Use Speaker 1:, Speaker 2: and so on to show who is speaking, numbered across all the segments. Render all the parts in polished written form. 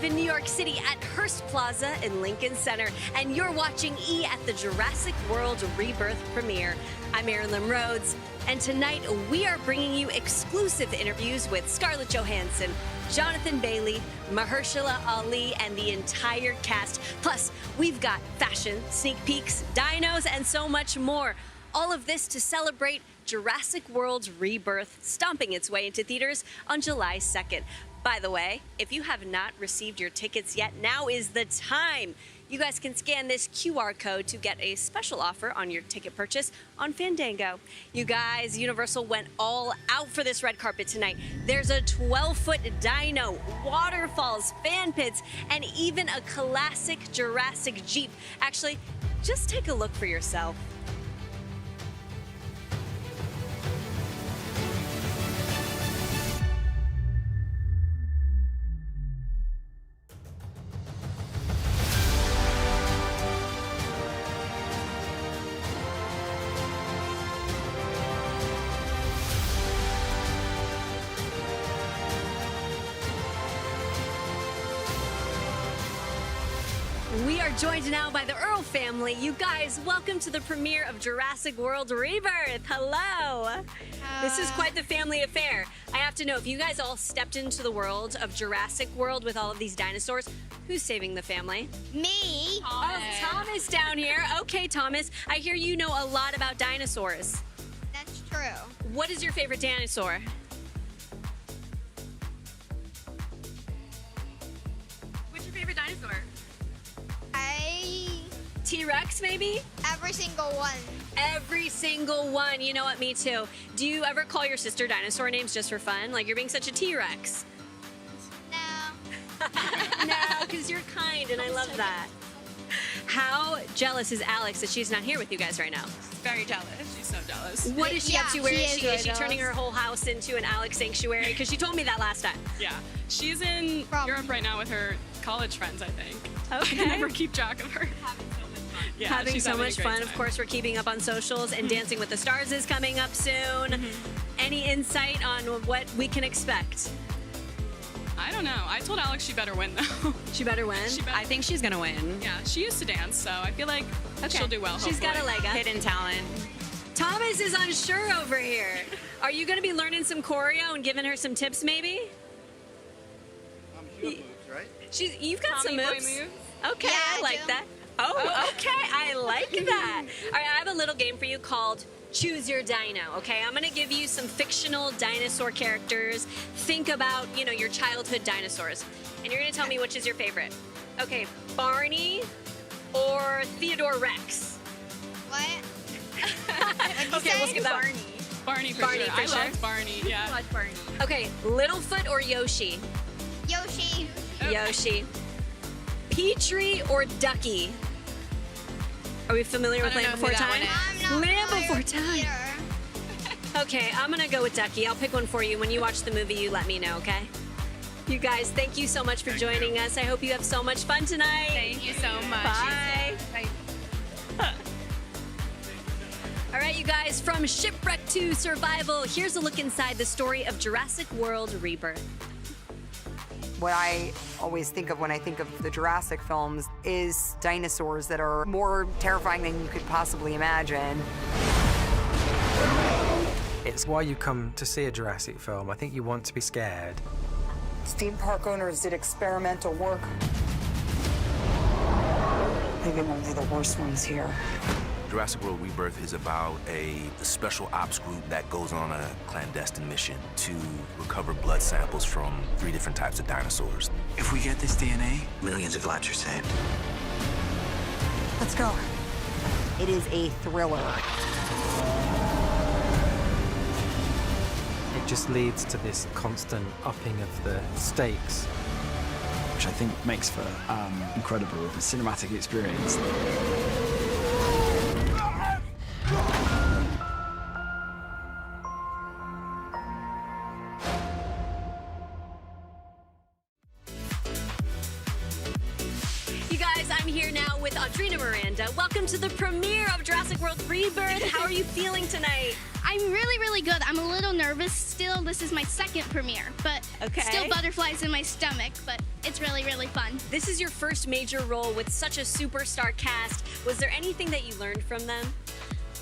Speaker 1: in New York City at Hearst Plaza in Lincoln Center, and you're watching E! at the Jurassic World Rebirth premiere. I'm Erin Lim Rhodes, and tonight we are bringing you exclusive interviews with Scarlett Johansson, Jonathan Bailey, Mahershala Ali, and the entire cast. Plus, we've got fashion, sneak peeks, dinos, and so much more. All of this to celebrate Jurassic World Rebirth, stomping its way into theaters on July 2nd. By the way, if you have not received your tickets yet, now is the time. You guys can scan this QR code to get a special offer on your ticket purchase on Fandango. You guys, Universal went all out for this red carpet tonight. There's a 12-foot dino, waterfalls, fan pits, and even a classic Jurassic Jeep. Actually, just take a look for yourself. We are joined now by the Earle family. You guys, welcome to the premiere of Jurassic World Rebirth. Hello. This is quite the family affair. I have to know, if you guys all stepped into the world of Jurassic World with all of these dinosaurs, who's saving the family?
Speaker 2: Me.
Speaker 1: Oh, Thomas down here. Okay, Thomas, I hear you know a lot about dinosaurs.
Speaker 2: That's true.
Speaker 1: What is your favorite dinosaur? What's your favorite dinosaur? T-Rex, maybe?
Speaker 2: Every single one.
Speaker 1: Every single one. You know what? Me too. Do you ever call your sister dinosaur names just for fun? Like, you're being such a T-Rex.
Speaker 2: No.
Speaker 1: No, because you're kind, and I love that. How jealous is Alex that she's not here with you guys right now?
Speaker 3: Very jealous. She's so jealous.
Speaker 1: What is she up to? Where is she? Is she
Speaker 2: jealous.
Speaker 1: turning her whole house into an Alex sanctuary? Because she told me that last time.
Speaker 3: Yeah. She's in Europe right now with her college friends, I think.
Speaker 1: Okay.
Speaker 3: I can never keep track of her. Yeah,
Speaker 1: having
Speaker 3: she's
Speaker 1: so
Speaker 3: having a
Speaker 1: much
Speaker 3: great
Speaker 1: fun.
Speaker 3: time.
Speaker 1: Of course, we're keeping up on socials, and Dancing with the Stars is coming up soon. Any insight on what we can expect?
Speaker 3: I don't know. I told Alex she better win, though.
Speaker 1: She better win?
Speaker 4: I think she's gonna win.
Speaker 3: Yeah, she used to dance, so I feel like she'll do well,
Speaker 1: She's got a leg up.
Speaker 4: Hidden talent.
Speaker 1: Thomas is unsure over here. Are you going to be learning some choreo and giving her some tips, maybe?
Speaker 5: She got moves, right?
Speaker 1: You've got some
Speaker 3: Tommy boy
Speaker 1: moves.
Speaker 3: moves.
Speaker 1: Okay,
Speaker 2: Yeah,
Speaker 1: I
Speaker 2: I
Speaker 1: like
Speaker 2: do.
Speaker 1: that. Oh, okay, I like that. All right, I have a little game for you called Choose Your Dino, okay? I'm gonna give you some fictional dinosaur characters. Think about, you know, your childhood dinosaurs. And you're gonna tell me which is your favorite. Okay, Barney or Theodore Rex?
Speaker 2: What?
Speaker 1: Okay, we'll skip that.
Speaker 3: Barney for
Speaker 1: Barney
Speaker 3: sure.
Speaker 1: for
Speaker 3: I
Speaker 1: sure.
Speaker 3: love Barney, yeah.
Speaker 1: Okay, Littlefoot or Yoshi?
Speaker 2: Yoshi.
Speaker 1: Yoshi. Petrie or Ducky? Are we familiar with
Speaker 3: I don't
Speaker 1: Land
Speaker 3: know
Speaker 1: Before
Speaker 3: who that
Speaker 1: Time?
Speaker 3: one
Speaker 2: I'm not
Speaker 1: Land
Speaker 2: familiar
Speaker 1: Before
Speaker 2: with
Speaker 1: Time.
Speaker 2: either.
Speaker 1: Okay, I'm gonna go with Ducky. I'll pick one for you. When you watch the movie, you let me know, okay? You guys, thank you so much for joining us. I hope you have so much fun tonight.
Speaker 4: Thank you so much.
Speaker 1: Bye. All right, you guys, from shipwreck to survival, here's a look inside the story of Jurassic World Rebirth.
Speaker 6: What I always think of when I think of the Jurassic films is dinosaurs that are more terrifying than you could possibly imagine.
Speaker 7: It's why you come to see a Jurassic film. I think you want to be scared.
Speaker 6: Theme park owners did experimental work. Maybe only the worst ones here.
Speaker 8: Jurassic World Rebirth is about a special ops group that goes on a clandestine mission to recover blood samples from 3 different types of dinosaurs.
Speaker 9: If we get this DNA, millions of lives are saved.
Speaker 6: Let's go. It is a thriller.
Speaker 7: It just leads to this constant upping of the stakes.
Speaker 9: Which I think makes for incredible cinematic experience.
Speaker 1: You guys, I'm here now with Audrina Miranda. Welcome to the premiere of Jurassic World Rebirth. How are you feeling tonight?
Speaker 10: I'm really, really good. I'm a little nervous still. This is my second premiere, but
Speaker 1: Okay.
Speaker 10: still butterflies in my stomach, but it's really, really fun.
Speaker 1: This is your first major role with such a superstar cast. Was there anything that you learned from them?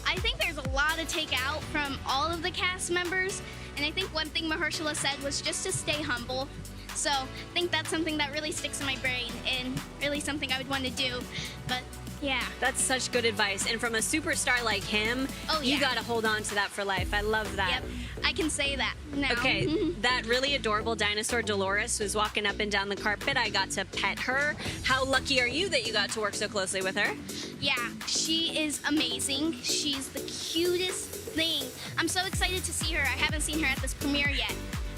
Speaker 10: I think there's a lot to take out from all of the cast members, and I think one thing Mahershala said was just to stay humble. So I think that's something that really sticks in my brain and really something I would want to do. But yeah.
Speaker 1: That's such good advice. And from a superstar like him, you gotta hold on to that for life. I love that.
Speaker 10: Yep, I can say that now.
Speaker 1: Okay, that really adorable dinosaur Dolores was walking up and down the carpet. I got to pet her. How lucky are you that you got to work so closely with her?
Speaker 10: Yeah, she is amazing. She's the cutest thing. I'm so excited to see her. I haven't seen her at this premiere yet,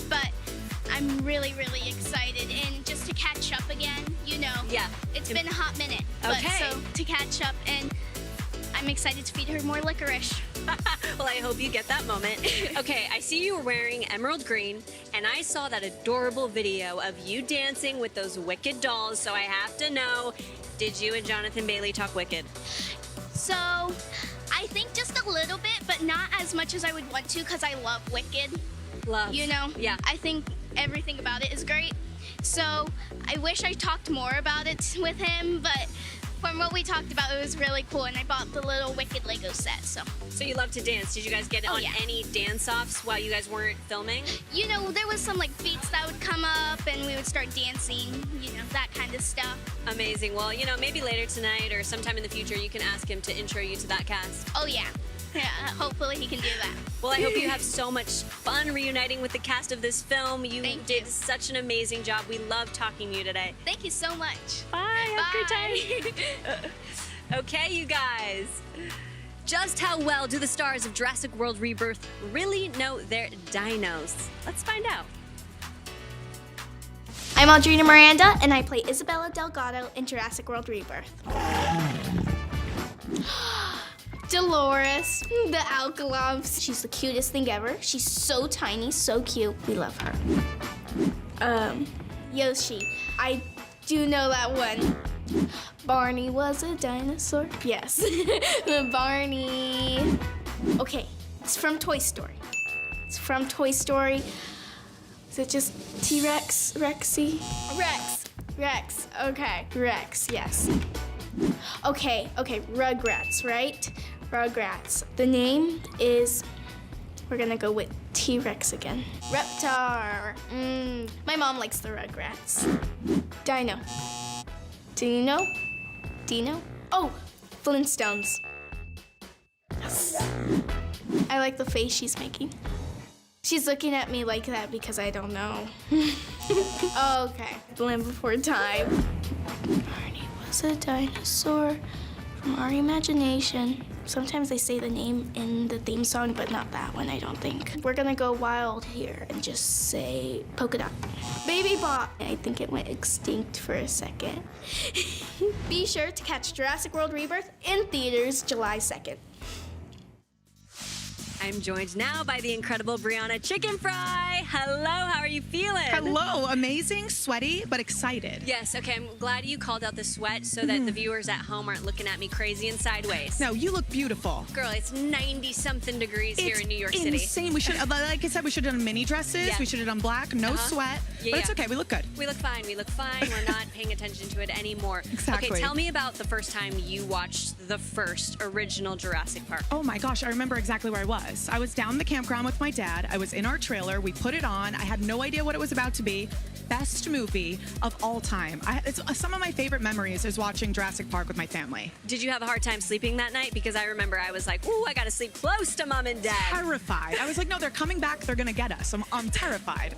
Speaker 10: but I'm really, really excited. And just to catch up again, you know.
Speaker 1: Yeah.
Speaker 10: It's been a hot minute.
Speaker 1: Okay.
Speaker 10: But so to catch up, and I'm excited to feed her more licorice.
Speaker 1: Well, I hope you get that moment. Okay, I see you were wearing emerald green, and I saw that adorable video of you dancing with those wicked dolls, so I have to know, did you and Jonathan Bailey talk wicked?
Speaker 10: So I think just a little bit, but not as much as I would want to, because I love Wicked.
Speaker 1: Love.
Speaker 10: You know?
Speaker 1: Yeah.
Speaker 10: I think everything about it is great. So I wish I talked more about it with him, but from what we talked about, it was really cool, and I bought the little Wicked Lego set, so.
Speaker 1: So you love to dance. Did you guys get on any dance-offs while you guys weren't filming?
Speaker 10: You know, there was some like beats that would come up, and we would start dancing, you know, that kind of stuff.
Speaker 1: Amazing. Well, you know, maybe later tonight or sometime in the future, you can ask him to intro you to that cast.
Speaker 10: Oh, yeah. Yeah, hopefully he can do that.
Speaker 1: Well, I hope you have so much fun reuniting with the cast of this film. You did
Speaker 10: you.
Speaker 1: such an amazing job. We loved talking to you today.
Speaker 10: Thank you so much.
Speaker 1: Bye. Have a good time. Okay, you guys. Just how well do the stars of Jurassic World Rebirth really know their dinos? Let's find out.
Speaker 10: I'm Audrina Miranda, and I play Isabella Delgado in Jurassic World Rebirth. Dolores, the Alkalumps. She's the cutest thing ever. She's so tiny, so cute. We love her. Yoshi. I do know that one. Barney was a dinosaur. Yes. Barney. Okay, it's from Toy Story. It's from Toy Story. Is it just T-Rex? Rexy? Rex. Okay, Rex, yes. Okay, Rugrats, right? Rugrats. The name is, we're gonna go with T-Rex again. Reptar. My mom likes the Rugrats. Dino. Dino? Oh, Flintstones. Yes. I like the face she's making. She's looking at me like that because I don't know. Okay, Land Before Time. Barney was a dinosaur from our imagination. Sometimes they say the name in the theme song, but not that one, I don't think. We're gonna go wild here and just say Polka Dot. Baby Bot. I think it went extinct for a second. Be sure to catch Jurassic World Rebirth in theaters July 2nd.
Speaker 1: I'm joined now by the incredible Brianna Chicken Fry. Hello, how are you feeling?
Speaker 5: Hello, amazing, sweaty, but excited.
Speaker 1: Yes, okay, I'm glad you called out the sweat so that the viewers at home aren't looking at me crazy and sideways.
Speaker 5: No, you look beautiful.
Speaker 1: Girl, it's 90-something degrees here in New York City.
Speaker 5: It's insane. We should, like I said, we should have done mini dresses.
Speaker 1: Yeah.
Speaker 5: We should have done black, no sweat.
Speaker 1: Yeah,
Speaker 5: but it's okay, we look good.
Speaker 1: We look fine. We're not paying attention to it anymore.
Speaker 5: Exactly.
Speaker 1: Okay, tell me about the first time you watched the first original Jurassic Park.
Speaker 5: Oh my gosh, I remember exactly where I was. I was down in the campground with my dad. I was in our trailer. We put it on. I had no idea what it was about to be. Best movie of all time. It's some of my favorite memories is watching Jurassic Park with my family.
Speaker 1: Did you have a hard time sleeping that night? Because I remember I was like, ooh, I gotta sleep close to mom and dad.
Speaker 5: Terrified. I was like, no, they're coming back. They're gonna get us. I'm terrified.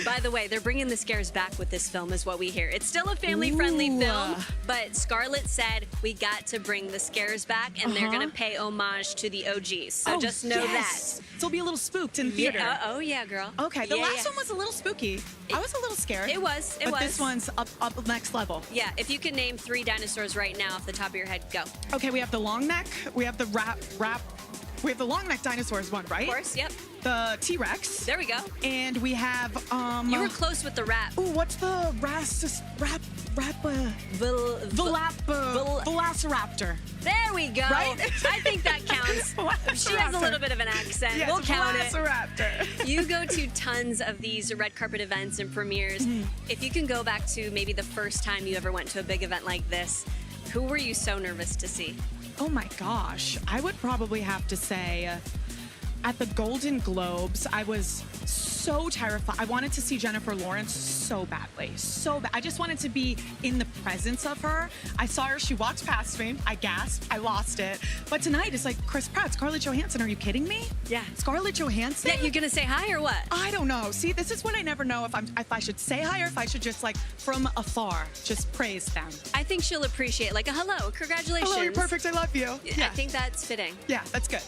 Speaker 1: By the way, they're bringing the scares back with this film is what we hear. It's still a family-friendly film, but Scarlett said we got to bring the scares back, and they're gonna pay homage to the OGs. So just know that.
Speaker 5: So it'll be a little spooked in theater.
Speaker 1: Yeah, oh yeah, girl.
Speaker 5: Okay, the last one was a little spooky. I was a little scared.
Speaker 1: It was.
Speaker 5: But this one's up next level.
Speaker 1: Yeah, if you can name 3 dinosaurs right now off the top of your head, go.
Speaker 5: Okay, we have the long neck. We have the we have the long neck dinosaurs one, right?
Speaker 1: Of course, yep.
Speaker 5: The T-Rex.
Speaker 1: There we go.
Speaker 5: And we have
Speaker 1: You were close with the rap.
Speaker 5: Ooh, what's the Velociraptor.
Speaker 1: There we go.
Speaker 5: Right?
Speaker 1: I think that counts. She has a little bit of an accent.
Speaker 5: Yes,
Speaker 1: we'll count it.
Speaker 5: Velociraptor.
Speaker 1: You go to tons of these red carpet events and premieres. If you can go back to maybe the first time you ever went to a big event like this, who were you so nervous to see?
Speaker 5: Oh my gosh. I would probably have to say at the Golden Globes, I was so terrified. I wanted to see Jennifer Lawrence so badly, so bad. I just wanted to be in the presence of her. I saw her, she walked past me, I gasped, I lost it. But tonight it's like Chris Pratt, Scarlett Johansson, are you kidding me?
Speaker 1: Yeah.
Speaker 5: Scarlett Johansson?
Speaker 1: Yeah, you gonna say hi or what?
Speaker 5: I don't know. See, this is when I never know if I should say hi or if I should just like from afar just praise them.
Speaker 1: I think she'll appreciate like a hello, congratulations.
Speaker 5: Hello, you're perfect, I love you.
Speaker 1: I think that's fitting.
Speaker 5: Yeah, that's good.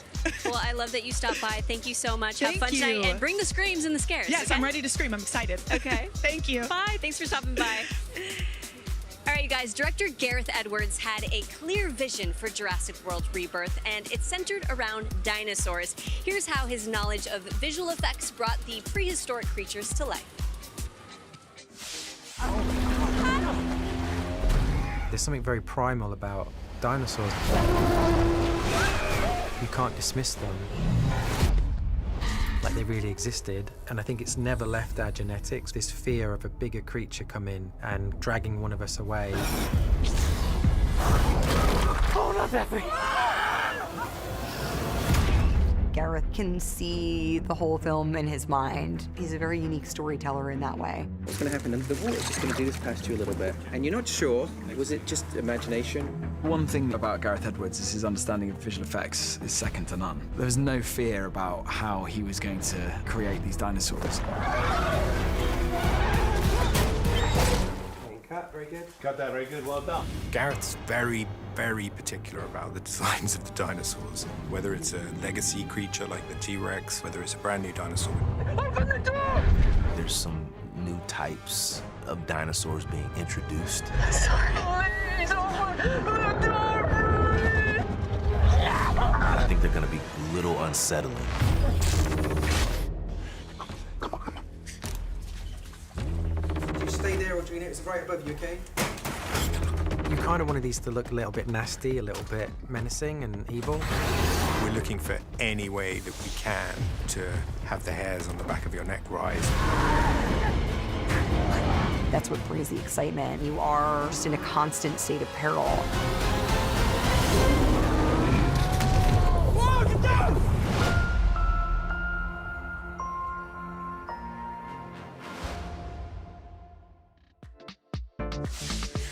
Speaker 1: Well, I love that you stopped by. Thank you so much. Have
Speaker 5: Thank
Speaker 1: fun tonight
Speaker 5: you.
Speaker 1: and bring the screams and the scares.
Speaker 5: Yes,
Speaker 1: okay?
Speaker 5: I'm ready to scream. I'm excited.
Speaker 1: Okay.
Speaker 5: Thank you.
Speaker 1: Bye. Thanks for stopping by. All right, you guys. Director Gareth Edwards had a clear vision for Jurassic World Rebirth, and it's centered around dinosaurs. Here's how his knowledge of visual effects brought the prehistoric creatures to life.
Speaker 7: There's something very primal about dinosaurs. You can't dismiss them like they really existed. And I think it's never left our genetics, this fear of a bigger creature coming and dragging one of us away.
Speaker 6: Oh, not that thing. Gareth can see the whole film in his mind. He's a very unique storyteller in that way.
Speaker 11: What's going to happen under the water? It's just going to do this past you a little bit. And you're not sure, was it just imagination?
Speaker 9: One thing about Gareth Edwards is his understanding of visual effects is second to none. There was no fear about how he was going to create these dinosaurs.
Speaker 11: Cut, very good. Cut that, very good, well done.
Speaker 8: Gareth's very, very particular about the designs of the dinosaurs. Whether it's a legacy creature like the T-Rex, whether it's a brand new dinosaur. Open the door! There's some new types of dinosaurs being introduced.
Speaker 11: Sorry. Please, open the door, please!
Speaker 8: I think they're gonna be a little unsettling.
Speaker 11: Stay there, Audrina. It's right above you, okay?
Speaker 7: You kind of wanted these to look a little bit nasty, a little bit menacing and evil.
Speaker 8: We're looking for any way that we can to have the hairs on the back of your neck rise.
Speaker 6: That's what brings the excitement. You are just in a constant state of peril.
Speaker 11: Whoa, get down!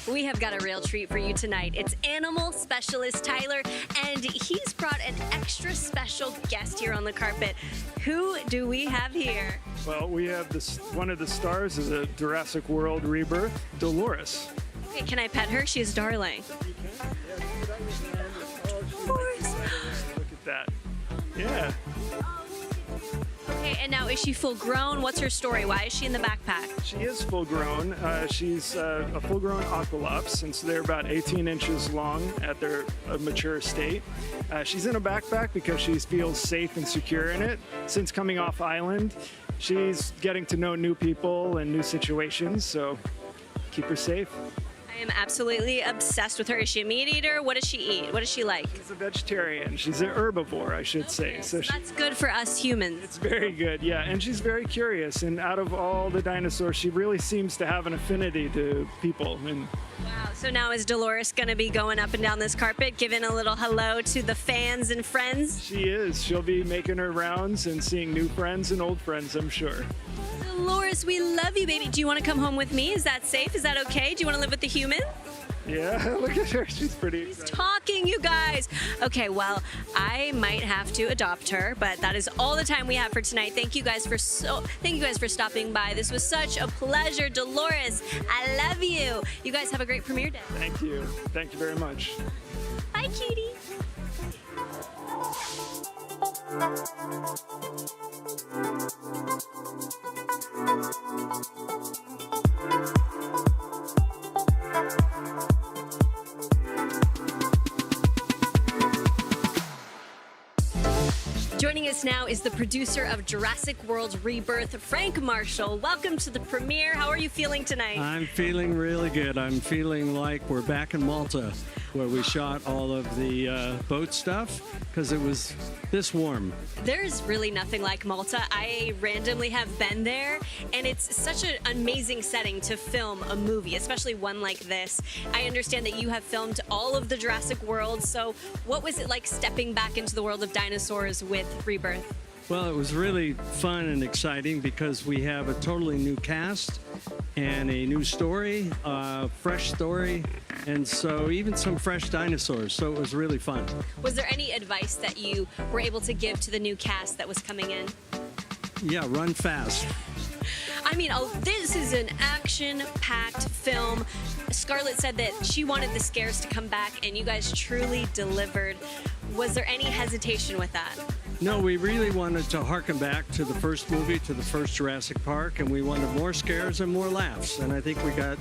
Speaker 1: We have got a real treat for you tonight. It's animal specialist Tyler, and he's brought an extra special guest here on the carpet. Who do we have here?
Speaker 12: Well, we have this. One of the stars is a Jurassic World Rebirth, Dolores.
Speaker 1: Okay, can I pet her? She's darling.
Speaker 12: Dolores. Look at that. Yeah.
Speaker 1: Okay, and now is she full grown? What's her story? Why is she in the backpack?
Speaker 12: She is full grown. She's a full grown aqualops, and so they're about 18 inches long at their mature state. She's in a backpack because she feels safe and secure in it. Since coming off island, she's getting to know new people and new situations, so keep her safe.
Speaker 1: I am absolutely obsessed with her. Is she a meat eater? What does she eat? What does she like?
Speaker 12: She's a vegetarian. She's an herbivore, I should say.
Speaker 1: So that's good for us humans.
Speaker 12: It's very good, yeah. And she's very curious. And out of all the dinosaurs, she really seems to have an affinity to people. And
Speaker 1: wow. So now is Dolores going to be going up and down this carpet, giving a little hello to the fans and friends?
Speaker 12: She is. She'll be making her rounds and seeing new friends and old friends, I'm sure.
Speaker 1: Dolores, we love you, baby. Do you want to come home with me? Is that safe? Is that okay? Do you want to live with the human?
Speaker 12: Yeah, look at her. She's pretty excited.
Speaker 1: She's talking, you guys. Okay, well, I might have to adopt her, but that is all the time we have for tonight. Thank you guys for stopping by. This was such a pleasure. Dolores, I love you. You guys have a great premiere day.
Speaker 12: Thank you. Thank you very much.
Speaker 1: Bye, cutie. Joining us now is the producer of Jurassic World Rebirth, Frank Marshall. Welcome to the premiere. How are you feeling tonight?
Speaker 13: I'm feeling really good. I'm feeling like we're back in Malta, where we shot all of the boat stuff, because it was this warm.
Speaker 1: There's really nothing like Malta. I randomly have been there, and it's such an amazing setting to film a movie, especially one like this. I understand that you have filmed all of the Jurassic World, so what was it like stepping back into the world of dinosaurs with Rebirth?
Speaker 13: Well, it was really fun and exciting because we have a totally new cast and a new story, fresh story, and so even some fresh dinosaurs, so it was really fun.
Speaker 1: Was there any advice that you were able to give to the new cast that was coming in?
Speaker 13: Yeah, run fast.
Speaker 1: I mean, this is an action-packed film. Scarlett said that she wanted the scares to come back, and you guys truly delivered. Was there any hesitation with that?
Speaker 13: No, we really wanted to harken back to the first movie, to the first Jurassic Park, and we wanted more scares and more laughs, and I think we got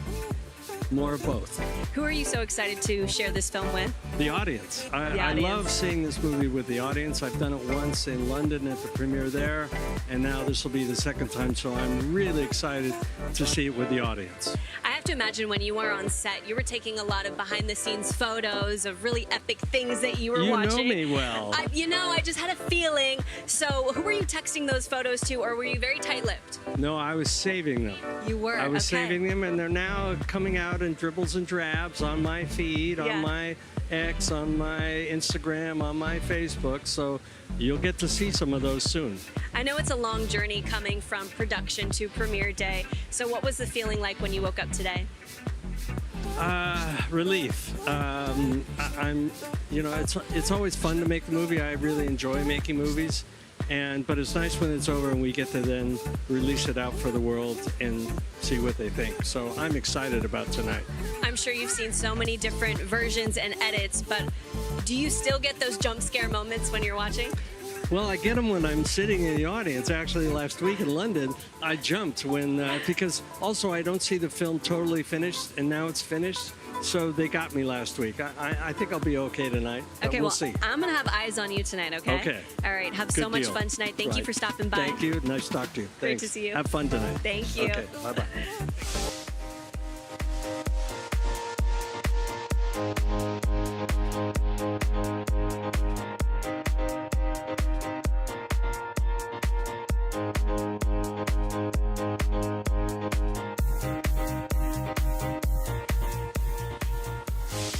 Speaker 13: more of both.
Speaker 1: Who are you so excited to share this film with?
Speaker 13: The audience. I love seeing this movie with the audience. I've done it once in London at the premiere there, and now this will be the second time, so I'm really excited to see it with the audience.
Speaker 1: I have to imagine when you were on set, you were taking a lot of behind-the-scenes photos of really epic things that you were watching.
Speaker 13: You know me well.
Speaker 1: I just had a feeling. So who were you texting those photos to, or were you very tight-lipped?
Speaker 13: No, I was saving them.
Speaker 1: You were?
Speaker 13: I was saving them, and they're now coming out in dribbles and drabs on my feed, on my X, on my Instagram, on my Facebook, so you'll get to see some of those soon.
Speaker 1: I know it's a long journey coming from production to premiere day, so what was the feeling like when you woke up today?
Speaker 13: Relief. It's always fun to make the movie. I really enjoy making movies. But it's nice when it's over and we get to then release it out for the world and see what they think. So I'm excited about tonight.
Speaker 1: I'm sure you've seen so many different versions and edits, but do you still get those jump scare moments when you're watching?
Speaker 13: Well, I get them when I'm sitting in the audience. Actually, last week in London, I jumped because also I don't see the film totally finished, and now it's finished. So they got me last week. I think I'll be okay tonight.
Speaker 1: Okay,
Speaker 13: we'll see.
Speaker 1: I'm going to have eyes on you tonight, okay?
Speaker 13: Okay.
Speaker 1: All right, have
Speaker 13: Good
Speaker 1: so much
Speaker 13: deal.
Speaker 1: fun tonight. Thank you for stopping by.
Speaker 13: Thank you. Nice to talk to you.
Speaker 1: Great
Speaker 13: Thanks.
Speaker 1: to see you.
Speaker 13: Have fun tonight.
Speaker 1: Thank you.
Speaker 13: Okay, bye-bye.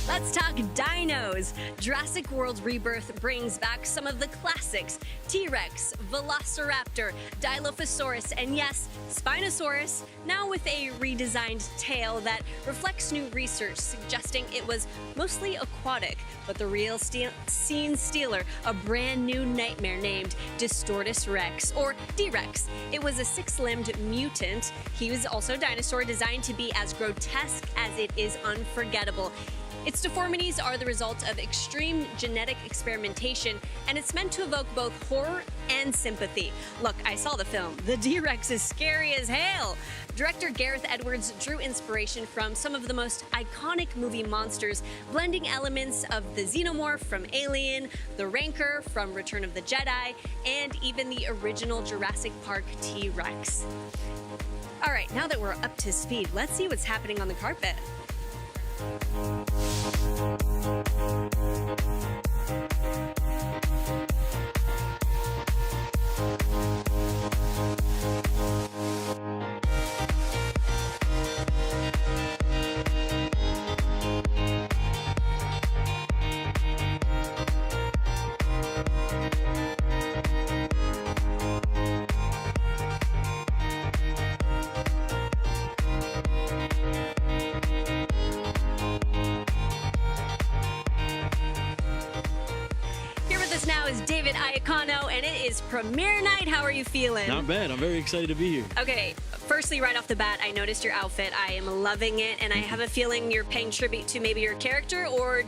Speaker 1: Let's talk dinos. Jurassic World Rebirth brings back some of the classics: T-Rex, Velociraptor, Dilophosaurus, and yes, Spinosaurus, now with a redesigned tail that reflects new research suggesting it was mostly aquatic, but the real scene stealer, a brand new nightmare named Distortus Rex, or D-Rex. It was a six-limbed mutant. He was also a dinosaur designed to be as grotesque as it is unforgettable. Its deformities are the result of extreme genetic experimentation, and it's meant to evoke both horror and sympathy. Look, I saw the film. The D-Rex is scary as hell. Director Gareth Edwards drew inspiration from some of the most iconic movie monsters, blending elements of the xenomorph from Alien, the Rancor from Return of the Jedi, and even the original Jurassic Park T-Rex. All right, now that we're up to speed, let's see what's happening on the carpet. Now is David Iacono, and it is premiere night. How are you feeling?
Speaker 14: Not bad. I'm very excited to be here.
Speaker 1: Okay, Firstly, right off the bat, I noticed your outfit. I am loving it, and I have a feeling you're paying tribute to maybe your character or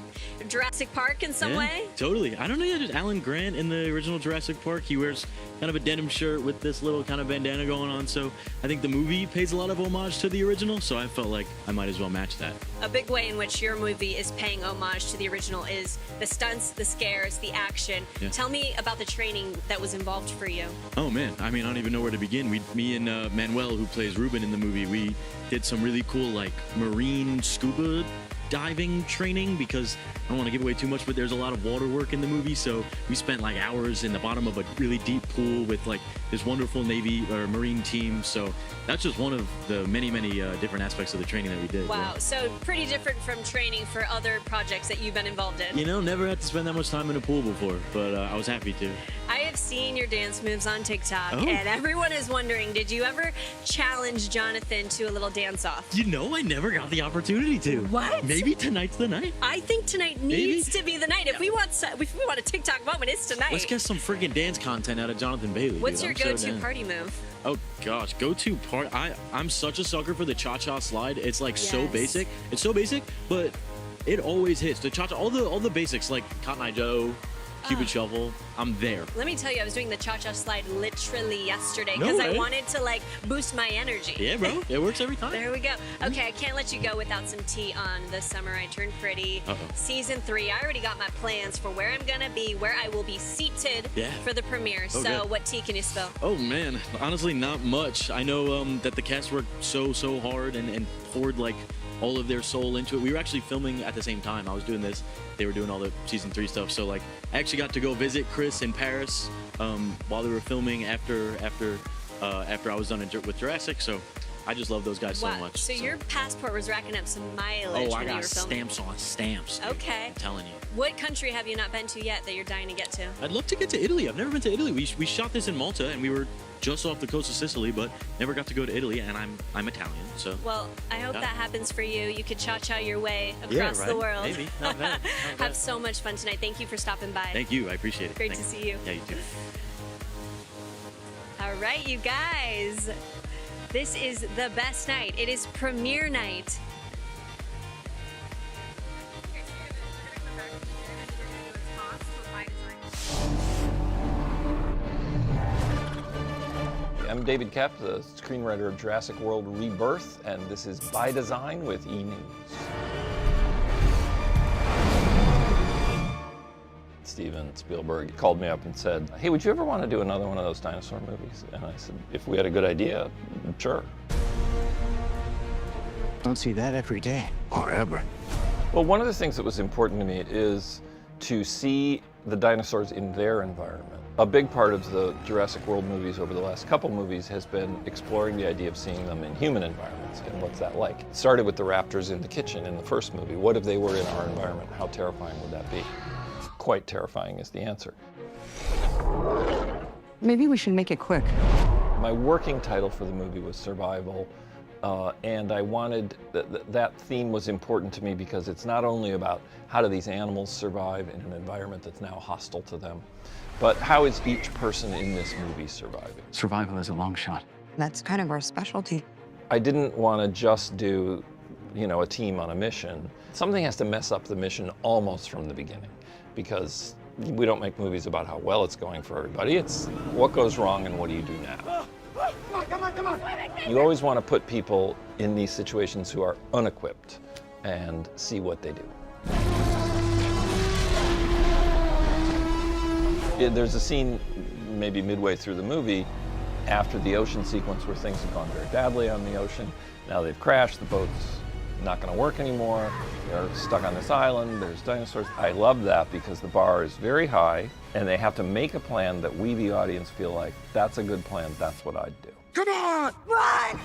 Speaker 1: Jurassic Park in some way.
Speaker 14: Totally. I don't know. There's Alan Grant in the original Jurassic Park. He wears kind of a denim shirt with this little kind of bandana going on. So I think the movie pays a lot of homage to the original. So I felt like I might as well match that.
Speaker 1: A big way in which your movie is paying homage to the original is the stunts, the scares, the action.
Speaker 14: Yeah.
Speaker 1: Tell me about the training that was involved for you.
Speaker 14: Oh man, I mean, I don't even know where to begin. Me and Manuel, who plays Ruben in the movie, we did some really cool like marine scuba diving training, because I don't want to give away too much, but there's a lot of water work in the movie. So we spent like hours in the bottom of a really deep pool with like this wonderful Navy or Marine team. So that's just one of the many different aspects of the training that we did.
Speaker 1: Wow, so pretty different from training for other projects that you've been involved in.
Speaker 14: You know, never had to spend that much time in a pool before, but I was happy to.
Speaker 1: I have seen your dance moves on TikTok,
Speaker 14: Oh.
Speaker 1: and everyone is wondering, did you ever challenge Jonathan to a little dance-off?
Speaker 14: You know, I never got the opportunity to.
Speaker 1: What?
Speaker 14: Maybe tonight's the night.
Speaker 1: I think tonight needs to be the night. If we want a TikTok moment, it's tonight.
Speaker 14: Let's get some freaking dance content out of Jonathan Bailey.
Speaker 1: What's
Speaker 14: dude.
Speaker 1: your
Speaker 14: I'm so
Speaker 1: go-to
Speaker 14: down.
Speaker 1: party move?
Speaker 14: Oh gosh, go-to party. I'm such a sucker for the cha-cha slide. It's like so
Speaker 1: Yes.
Speaker 14: basic. It's so basic, but it always hits. The cha-cha, all the basics like Cotton Eye Joe, Cupid Shuffle. I'm there.
Speaker 1: Let me tell you, I was doing the cha-cha slide literally yesterday
Speaker 14: No
Speaker 1: because I
Speaker 14: way.
Speaker 1: wanted to like boost my energy.
Speaker 14: Yeah, bro. It works every time.
Speaker 1: There we go. Okay, I can't let you go without some tea on The Summer I Turned Pretty.
Speaker 14: Uh-oh.
Speaker 1: Season 3. I already got my plans for where I'm gonna be, where I will be seated for the premiere.
Speaker 14: Oh,
Speaker 1: so
Speaker 14: good.
Speaker 1: what tea can you spill?
Speaker 14: Oh man, honestly, not much. I know that the cast worked so hard and poured like all of their soul into it. We were actually filming at the same time. I was doing this. They were doing all the season 3 stuff. So like, I actually got to go visit Chris in Paris while they were filming after I was done with Jurassic. So I just love those guys so much.
Speaker 1: So your passport was racking up some mileage
Speaker 14: Oh, I
Speaker 1: when you were
Speaker 14: got
Speaker 1: filming.
Speaker 14: stamps on stamps. Dude.
Speaker 1: Okay.
Speaker 14: I'm telling you.
Speaker 1: What country have you not been to yet that you're dying to get to?
Speaker 14: I'd love to get to Italy. I've never been to Italy. We shot this in Malta, and we were just off the coast of Sicily, but never got to go to Italy. And I'm Italian, so.
Speaker 1: Well, I hope
Speaker 14: Yeah.
Speaker 1: that happens for you. You could cha-cha your way across
Speaker 14: Yeah,
Speaker 1: the
Speaker 14: right.
Speaker 1: world.
Speaker 14: Maybe. Not bad. Not
Speaker 1: Have
Speaker 14: bad.
Speaker 1: so much fun tonight. Thank you for stopping by.
Speaker 14: Thank you. I appreciate it.
Speaker 1: Great
Speaker 14: Thanks.
Speaker 1: to see you.
Speaker 14: Yeah, you too.
Speaker 1: All right, you guys. This is the best night. It is premiere night.
Speaker 15: I'm David Koepp, the screenwriter of Jurassic World Rebirth, and this is By Design with E! News. Steven Spielberg called me up and said, hey, would you ever want to do another one of those dinosaur movies? And I said, if we had a good idea, sure.
Speaker 16: Don't see that every day. Or ever.
Speaker 15: Well, one of the things that was important to me is to see the dinosaurs in their environment. A big part of the Jurassic World movies over the last couple movies has been exploring the idea of seeing them in human environments and what's that like. It started with the raptors in the kitchen in the first movie. What if they were in our environment? How terrifying would that be? Quite terrifying is the answer.
Speaker 6: Maybe we should make it quick.
Speaker 15: My working title for the movie was Survival, and I wanted, that theme was important to me because it's not only about how do these animals survive in an environment that's now hostile to them, but how is each person in this movie surviving?
Speaker 16: Survival is a long shot.
Speaker 6: That's kind of our specialty.
Speaker 15: I didn't want to just do, a team on a mission. Something has to mess up the mission almost from the beginning, because we don't make movies about how well it's going for everybody. It's what goes wrong and what do you do now?
Speaker 16: Come on.
Speaker 15: You always want to put people in these situations who are unequipped and see what they do. There's a scene maybe midway through the movie after the ocean sequence where things have gone very badly on the ocean. Now they've crashed, the boat's not going to work anymore, they're stuck on this island, there's dinosaurs. I love that because the bar is very high and they have to make a plan that we, the audience, feel like that's a good plan, that's what I'd do.
Speaker 16: Come on! Run!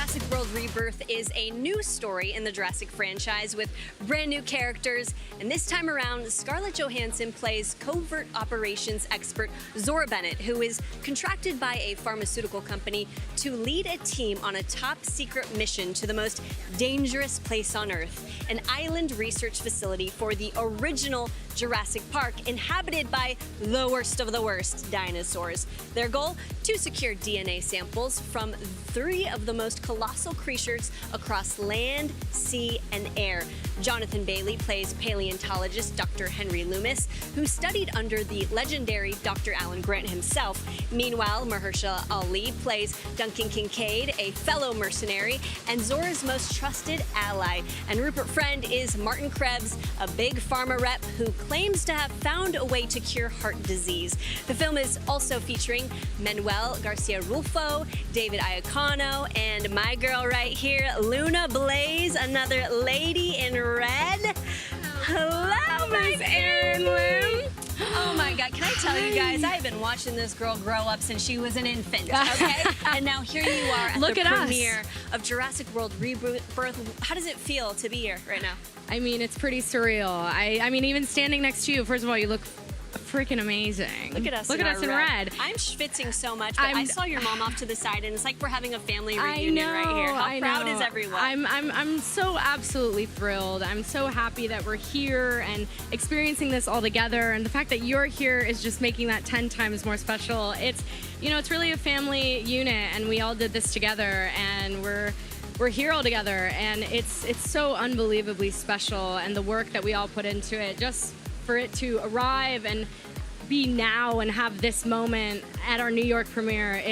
Speaker 1: Jurassic World Rebirth is a new story in the Jurassic franchise with brand new characters. And this time around, Scarlett Johansson plays covert operations expert Zora Bennett, who is contracted by a pharmaceutical company to lead a team on a top secret mission to the most dangerous place on Earth, an island research facility for the original Jurassic Park, inhabited by the worst of the worst dinosaurs. Their goal? To secure DNA samples from 3 of the most colossal creatures across land, sea, and air. Jonathan Bailey plays paleontologist Dr. Henry Loomis, who studied under the legendary Dr. Alan Grant himself. Meanwhile, Mahershala Ali plays Duncan Kincaid, a fellow mercenary and Zora's most trusted ally. And Rupert Friend is Martin Krebs, a big pharma rep who claims to have found a way to cure heart disease. The film is also featuring Manuel Garcia-Rulfo, David Iacono, and my girl right here, Luna Blaise, another lady in red. Hello, Miss Erin Lim. Oh my God, can I tell you guys, I've been watching this girl grow up since she was an infant, okay? And now here you are at the premiere of Jurassic World Rebirth. How does it feel to be here right now?
Speaker 17: I mean, it's pretty surreal. I mean, even standing next to you, first of all, you look freaking amazing.
Speaker 1: Look at us in red. I'm schwitzing so much, but I saw your mom off to the side, and it's like we're having a family reunion right here. How proud is everyone?
Speaker 17: I'm so absolutely thrilled. I'm so happy that we're here and experiencing this all together, and the fact that you're here is just making that 10 times more special. It's, you know, it's really a family unit, and we all did this together, and we're here all together, and it's so unbelievably special, and the work that we all put into it, just for it to arrive and be now and have this moment at our New York premiere,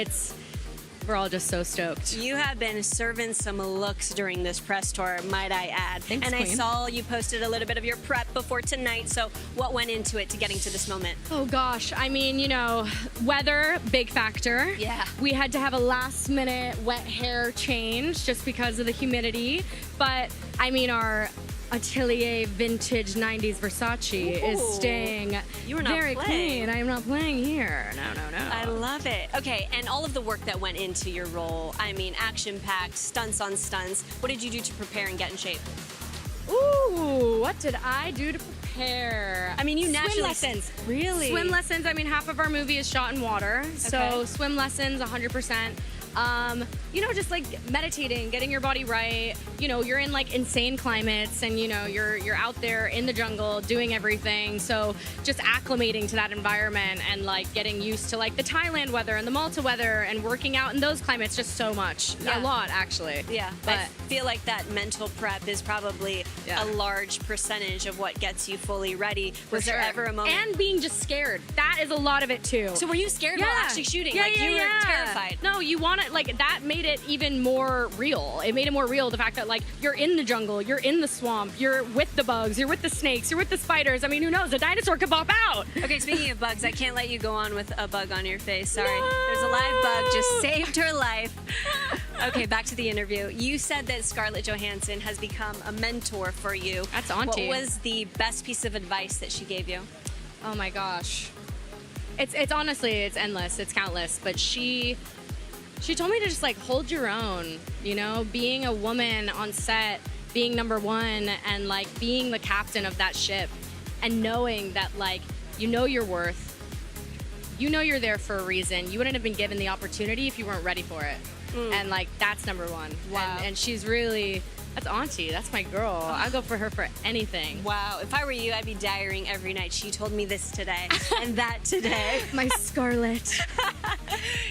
Speaker 17: we're all just so stoked.
Speaker 1: You have been serving some looks during this press tour, might I add.
Speaker 17: Thanks,
Speaker 1: and
Speaker 17: Queen.
Speaker 1: I saw you posted a little bit of your prep before tonight, so what went into it to getting to this moment?
Speaker 17: Oh gosh, I mean, you know, weather, big factor.
Speaker 1: Yeah.
Speaker 17: We had to have a last minute wet hair change just because of the humidity, but I mean, our Atelier vintage 90s Versace is staying very clean. I am not playing here. No.
Speaker 1: I love it. Okay, and all of the work that went into your role, I mean, action-packed, stunts on stunts. What did you do to prepare and get in shape?
Speaker 17: Ooh, what did I do to prepare?
Speaker 1: I mean, you naturally...
Speaker 17: Swim lessons.
Speaker 1: Really?
Speaker 17: Swim lessons. I mean, half of our movie is shot in water. So swim lessons, 100%. You know, just like meditating, getting your body right. You know, you're in like insane climates, and you know, you're out there in the jungle doing everything. So just acclimating to that environment and like getting used to like the Thailand weather and the Malta weather and working out in those climates, just so much.
Speaker 1: Yeah.
Speaker 17: A lot, actually.
Speaker 1: Yeah,
Speaker 17: but
Speaker 1: I feel like that mental prep is probably a large percentage of what gets you fully ready. Was there ever a moment?
Speaker 17: And being just scared. That is a lot of it too.
Speaker 1: So were you scared while actually shooting? Like you were terrified?
Speaker 17: No, you want it, like that made it even more real. It made it more real, the fact that like you're in the jungle, you're in the swamp, you're with the bugs, you're with the snakes, you're with the spiders. I mean, who knows? A dinosaur could pop out.
Speaker 1: Okay, speaking of bugs, I can't let you go on with a bug on your face. Sorry. There's a live bug, just saved her life. Okay, back to the interview. You said that Scarlett Johansson has become a mentor for you.
Speaker 17: That's auntie.
Speaker 1: What was the best piece of advice that she gave you?
Speaker 17: Oh my gosh. It's honestly, it's endless, it's countless, but she told me to just like hold your own, you know, being a woman on set, being number one, and like being the captain of that ship, and knowing that like, you know your worth, you know you're there for a reason. You wouldn't have been given the opportunity if you weren't ready for it. And like, that's number one.
Speaker 1: Wow.
Speaker 17: And she's really, that's auntie, that's my girl. I'll go for her for anything.
Speaker 1: Wow, if I were you, I'd be diarying every night. She told me this today and that today.
Speaker 17: My Scarlett.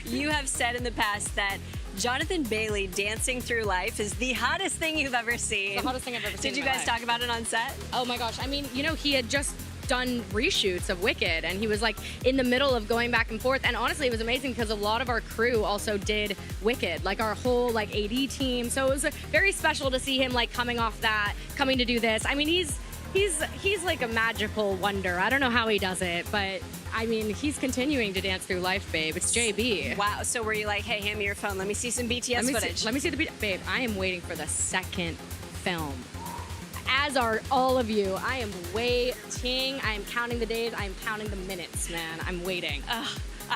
Speaker 1: You have said in the past that Jonathan Bailey dancing through life is the hottest thing you've ever seen.
Speaker 17: The hottest thing I've ever seen.
Speaker 1: Did you guys talk about it on set?
Speaker 17: Oh my gosh, I mean, you know, he had just done reshoots of Wicked, and he was like in the middle of going back and forth, and honestly it was amazing because a lot of our crew also did Wicked, like our whole like AD team, so it was very special to see him like coming off that, coming to do this. I mean, he's like a magical wonder. I don't know how he does it, but I mean, he's continuing to dance through life, babe. It's JB.
Speaker 1: Wow, so were you like, hey, hand me your phone, let me see some BTS footage?
Speaker 17: Let me see the babe, I am waiting for the second film. As are all of you. I am waiting. I am counting the days. I am counting the minutes, man. I'm waiting.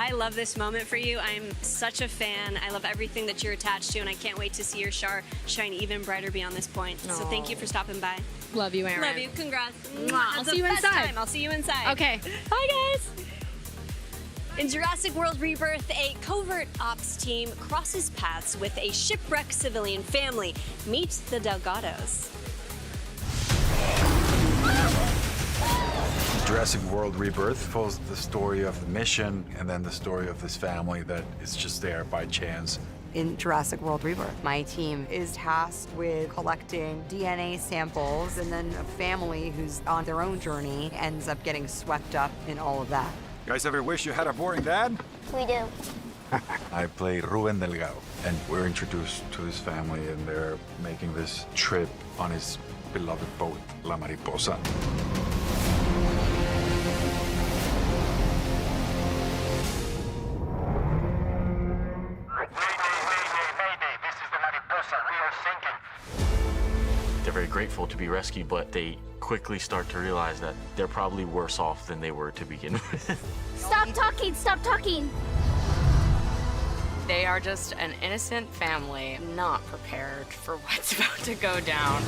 Speaker 1: I love this moment for you. I'm such a fan. I love everything that you're attached to, and I can't wait to see your star shine even brighter beyond this point. So thank you for stopping by.
Speaker 17: Love you, Erin.
Speaker 1: Love you. Congrats.
Speaker 17: I'll see you inside.
Speaker 1: I'll see you inside.
Speaker 17: Okay. Bye, guys.
Speaker 1: In Jurassic World Rebirth, a covert ops team crosses paths with a shipwrecked civilian family. Meet the Delgados.
Speaker 9: Jurassic World Rebirth follows the story of the mission and then the story of this family that is just there by chance.
Speaker 6: In Jurassic World Rebirth, my team is tasked with collecting DNA samples, and then a family who's on their own journey ends up getting swept up in all of that.
Speaker 9: You guys ever wish you had a boring dad?
Speaker 2: We do.
Speaker 9: I play Ruben Delgado, and we're introduced to this family, and they're making this trip on his beloved boat, La Mariposa.
Speaker 18: They're very grateful to be rescued, but they quickly start to realize that they're probably worse off than they were to begin with.
Speaker 10: Stop talking, stop talking.
Speaker 4: They are just an innocent family, not prepared for what's about to go down.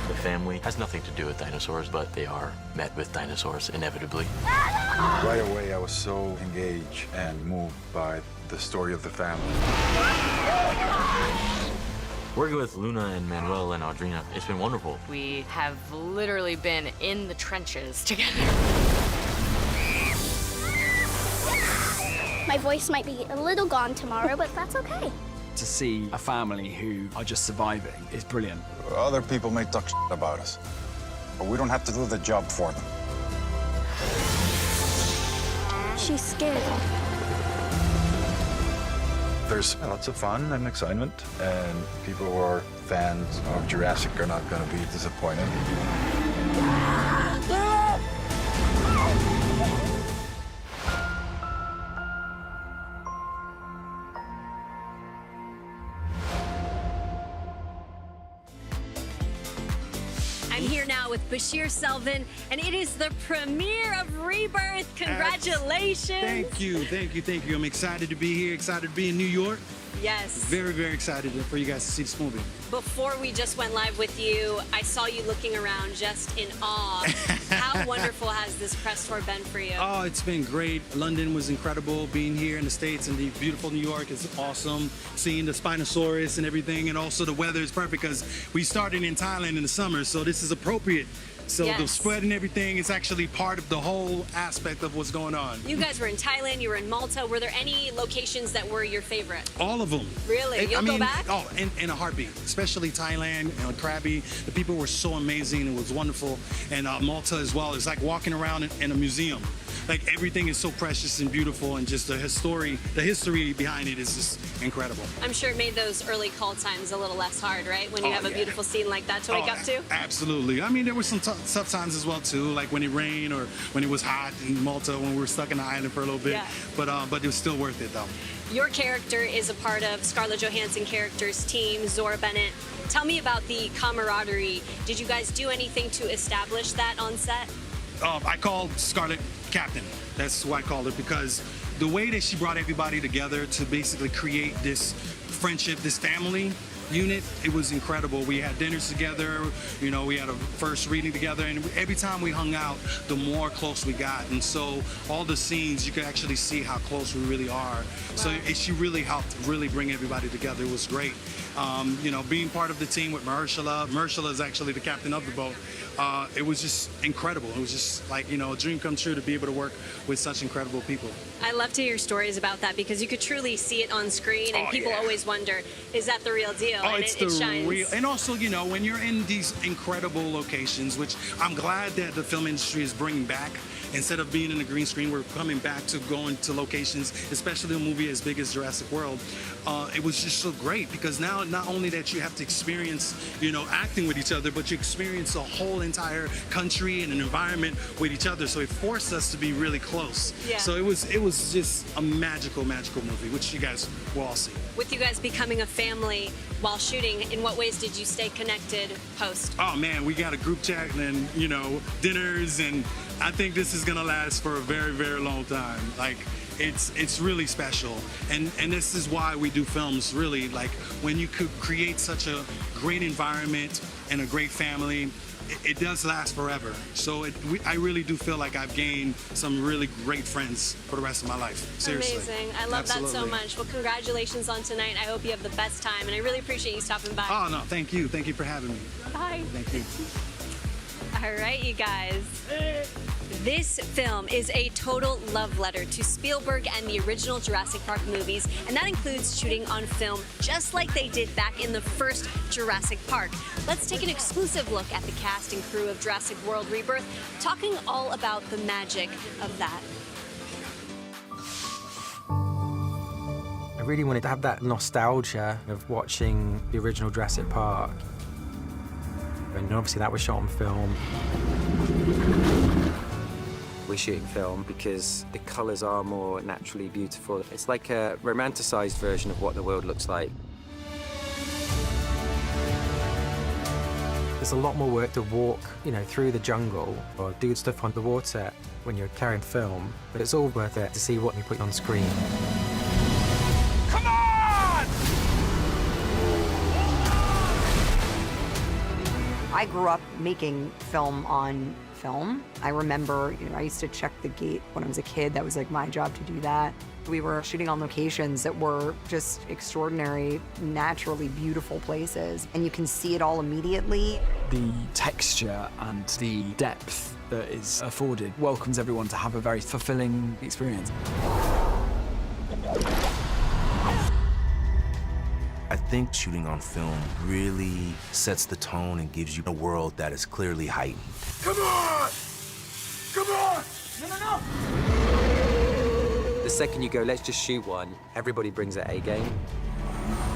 Speaker 18: The family has nothing to do with dinosaurs, but they are met with dinosaurs inevitably.
Speaker 9: Right away, I was so engaged and moved by the story of the family.
Speaker 18: Working with Luna and Manuel and Audrina, it's been wonderful.
Speaker 4: We have literally been in the trenches together.
Speaker 10: My voice might be a little gone tomorrow, but that's okay.
Speaker 9: To see a family who are just surviving is brilliant.
Speaker 19: Other people may talk about us, but we don't have to do the job for them.
Speaker 10: She's scared.
Speaker 9: There's lots of fun and excitement, and people who are fans of Jurassic are not going to be disappointed.
Speaker 1: I'm here now with Bechir Sylvain, and it is the premiere of Rebirth. Congratulations.
Speaker 20: Thank you, thank you, thank you. I'm excited to be here, excited to be in New York.
Speaker 1: Yes.
Speaker 20: Very, very excited for you guys to see this movie.
Speaker 1: Before we just went live with you, I saw you looking around just in awe. How wonderful has this press tour been for you?
Speaker 20: Oh, it's been great. London was incredible. Being here in the States and the beautiful New York is awesome. Seeing the Spinosaurus and everything, and also the weather is perfect because we started in Thailand in the summer, so this is appropriate. So the spread and everything is actually part of the whole aspect of what's going on.
Speaker 1: You guys were in Thailand, you were in Malta. Were there any locations that were your favorite?
Speaker 20: All of them.
Speaker 1: Really? You'll go back?
Speaker 20: Oh, in a heartbeat. Especially Thailand and Krabi. The people were so amazing. It was wonderful. And Malta as well. It's like walking around in a museum. Like everything is so precious and beautiful, and just the history behind it is just incredible.
Speaker 1: I'm sure it made those early call times a little less hard, right? When you have a beautiful scene like that to wake up to?
Speaker 20: Absolutely. I mean, there were some tough times as well too, like when it rained or when it was hot in Malta when we were stuck in the island for a little bit.
Speaker 1: Yeah.
Speaker 20: But it was still worth it though.
Speaker 1: Your character is a part of Scarlett Johansson character's team, Zora Bennett. Tell me about the camaraderie. Did you guys do anything to establish that on set?
Speaker 20: I called Scarlett Captain. That's who I called her, because the way that she brought everybody together to basically create this friendship, this family unit, it was incredible. We had dinners together, you know, we had a first reading together, and every time we hung out, the more close we got. And so all the scenes, you could actually see how close we really are. Wow. So she really helped really bring everybody together. It was great. You know, being part of the team with Mahershala is actually the captain of the boat. It was just incredible. It was just like, you know, a dream come true to be able to work with such incredible people.
Speaker 1: I love to hear stories about that because you could truly see it on screen, and people always wonder, is that the real deal?
Speaker 20: Oh,
Speaker 1: and
Speaker 20: it's
Speaker 1: it shines.
Speaker 20: real. And also, you know, when you're in these incredible locations, which I'm glad that the film industry is bringing back. Instead of being in a green screen, we're coming back to going to locations, especially a movie as big as Jurassic World. It was just so great because now not only that you have to experience, you know, acting with each other, but you experience a whole entire country and an environment with each other. So it forced us to be really close.
Speaker 1: Yeah.
Speaker 20: So it was just a magical movie, which you guys will all see.
Speaker 1: With you guys becoming a family while shooting, in what ways did you stay connected post?
Speaker 20: Oh man, we got a group chat and, you know, dinners and I think this is gonna last for a very, very long time. Like, it's really special, and this is why we do films. Really, like when you could create such a great environment and a great family, it does last forever. So I really do feel like I've gained some really great friends for the rest of my life. Seriously.
Speaker 1: Amazing. I love that so much. Well, congratulations on tonight. I hope you have the best time, and I really appreciate you stopping by.
Speaker 20: Oh, no, thank you. Thank you for having me.
Speaker 1: Bye.
Speaker 20: Thank you.
Speaker 1: All right, you guys. This film is a total love letter to Spielberg and the original Jurassic Park movies, and that includes shooting on film just like they did back in the first Jurassic Park. Let's take an exclusive look at the cast and crew of Jurassic World Rebirth, talking all about the magic of that.
Speaker 7: I really wanted to have that nostalgia of watching the original Jurassic Park. And obviously that was shot on film.
Speaker 11: We're shooting film because the colours are more naturally beautiful. It's like a romanticised version of what the world looks like.
Speaker 7: There's a lot more work to walk, through the jungle or do stuff on the water when you're carrying film, but it's all worth it to see what you put on screen.
Speaker 16: Come on!
Speaker 6: I grew up making film on film. I remember, I used to check the gate when I was a kid. That was like my job to do that. We were shooting on locations that were just extraordinary, naturally beautiful places, and you can see it all immediately.
Speaker 21: The texture and the depth that is afforded welcomes everyone to have a very fulfilling experience.
Speaker 22: I think shooting on film really sets the tone and gives you a world that is clearly heightened.
Speaker 16: Come on! Come on! No!
Speaker 11: The second you go, let's just shoot one, everybody brings their A game.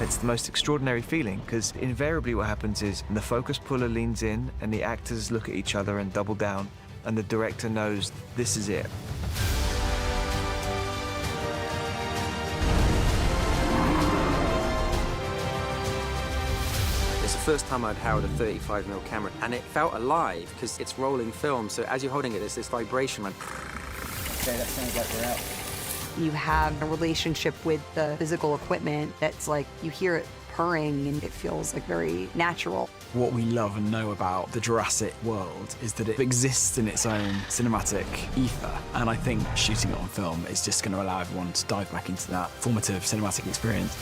Speaker 23: It's the most extraordinary feeling, because invariably what happens is the focus puller leans in and the actors look at each other and double down, and the director knows this is it.
Speaker 11: First time I'd held a 35mm camera, and it felt alive because it's rolling film. So as you're holding it, there's this vibration like. Okay, that sounds like we're out.
Speaker 6: You have a relationship with the physical equipment that's like, you hear it purring and it feels like very natural.
Speaker 21: What we love and know about the Jurassic world is that it exists in its own cinematic ether. And I think shooting it on film is just going to allow everyone to dive back into that formative cinematic experience.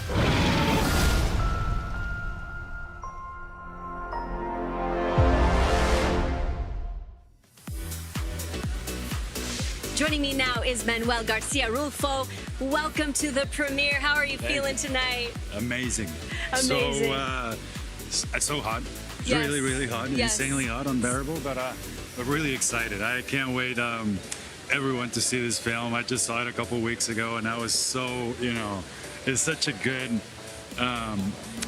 Speaker 1: Joining me now is Manuel Garcia-Rulfo. Welcome to the premiere. How are you feeling tonight?
Speaker 24: Amazing.
Speaker 1: Amazing.
Speaker 24: It's so hot. It's really, really hot.
Speaker 1: Yes.
Speaker 24: Insanely hot, unbearable, but I'm really excited. I can't wait everyone to see this film. I just saw it a couple weeks ago, and I was so, it's such a good,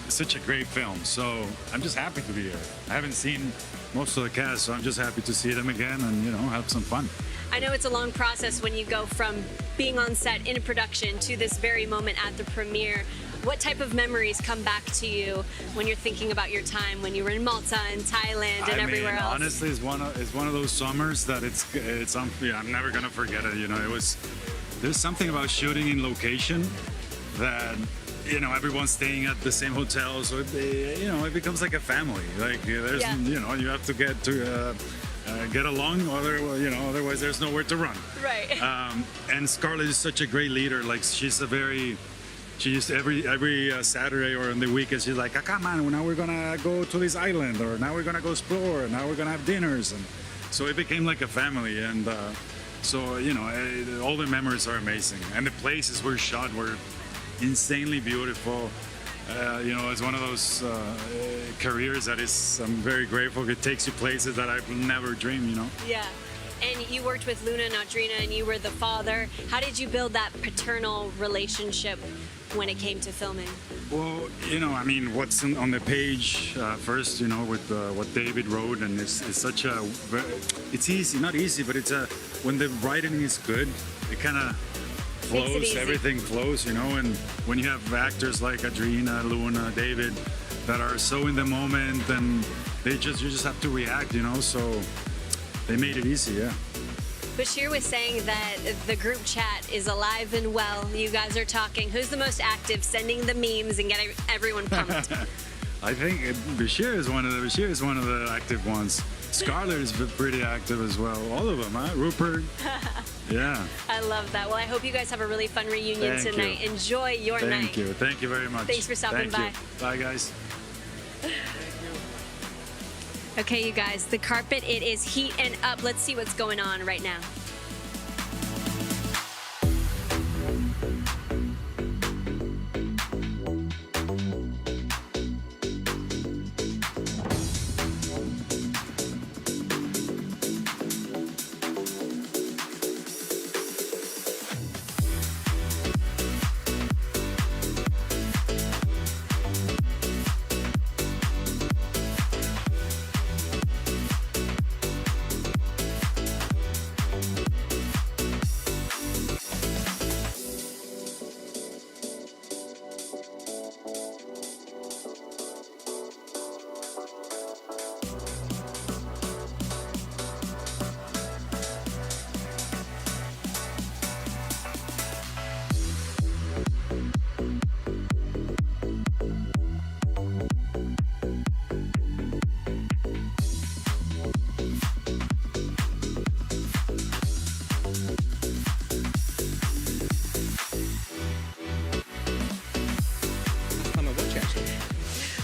Speaker 24: such a great film. So I'm just happy to be here. I haven't seen most of the cast, so I'm just happy to see them again and, have some fun.
Speaker 1: I know it's a long process when you go from being on set in a production to this very moment at the premiere. What type of memories come back to you when you're thinking about your time when you were in Malta and Thailand and everywhere else?
Speaker 24: Honestly, it's one of those summers that I'm never gonna forget it. There's something about shooting in location that everyone's staying at the same hotel, so it becomes like a family. Like you have to get along, otherwise there's nowhere to run.
Speaker 1: Right.
Speaker 24: And Scarlett is such a great leader. Like she used every Saturday or on the weekends, she's like, come on, now we're gonna go to this island, or now we're gonna go explore, and now we're gonna have dinners, and so it became like a family. And all the memories are amazing, and the places were shot were insanely beautiful. It's one of those careers that I'm very grateful. It takes you places that I've never dreamed,
Speaker 1: Yeah. And you worked with Luna and Audrina, and you were the father. How did you build that paternal relationship when it came to filming?
Speaker 24: Well, what's on the page first, with what David wrote, and it's such a, it's easy, not easy, but when the writing is good, it kind of flows, everything flows, and when you have actors like Audrina, Luna, David that are so in the moment, and you just have to react, so they made it easy, yeah.
Speaker 1: Bechir was saying that the group chat is alive and well. You guys are talking. Who's the most active, sending the memes and getting everyone pumped?
Speaker 24: I think Bechir is one of the active ones. Scarlett is pretty active as well. All of them, huh? Rupert. Yeah.
Speaker 1: I love that. Well, I hope you guys have a really fun reunion tonight. Enjoy your night.
Speaker 24: Thank you. Thank you very much.
Speaker 1: Thanks for stopping by.
Speaker 24: Bye, guys.
Speaker 1: Okay, you guys, the carpet, it is heat and up. Let's see what's going on right now.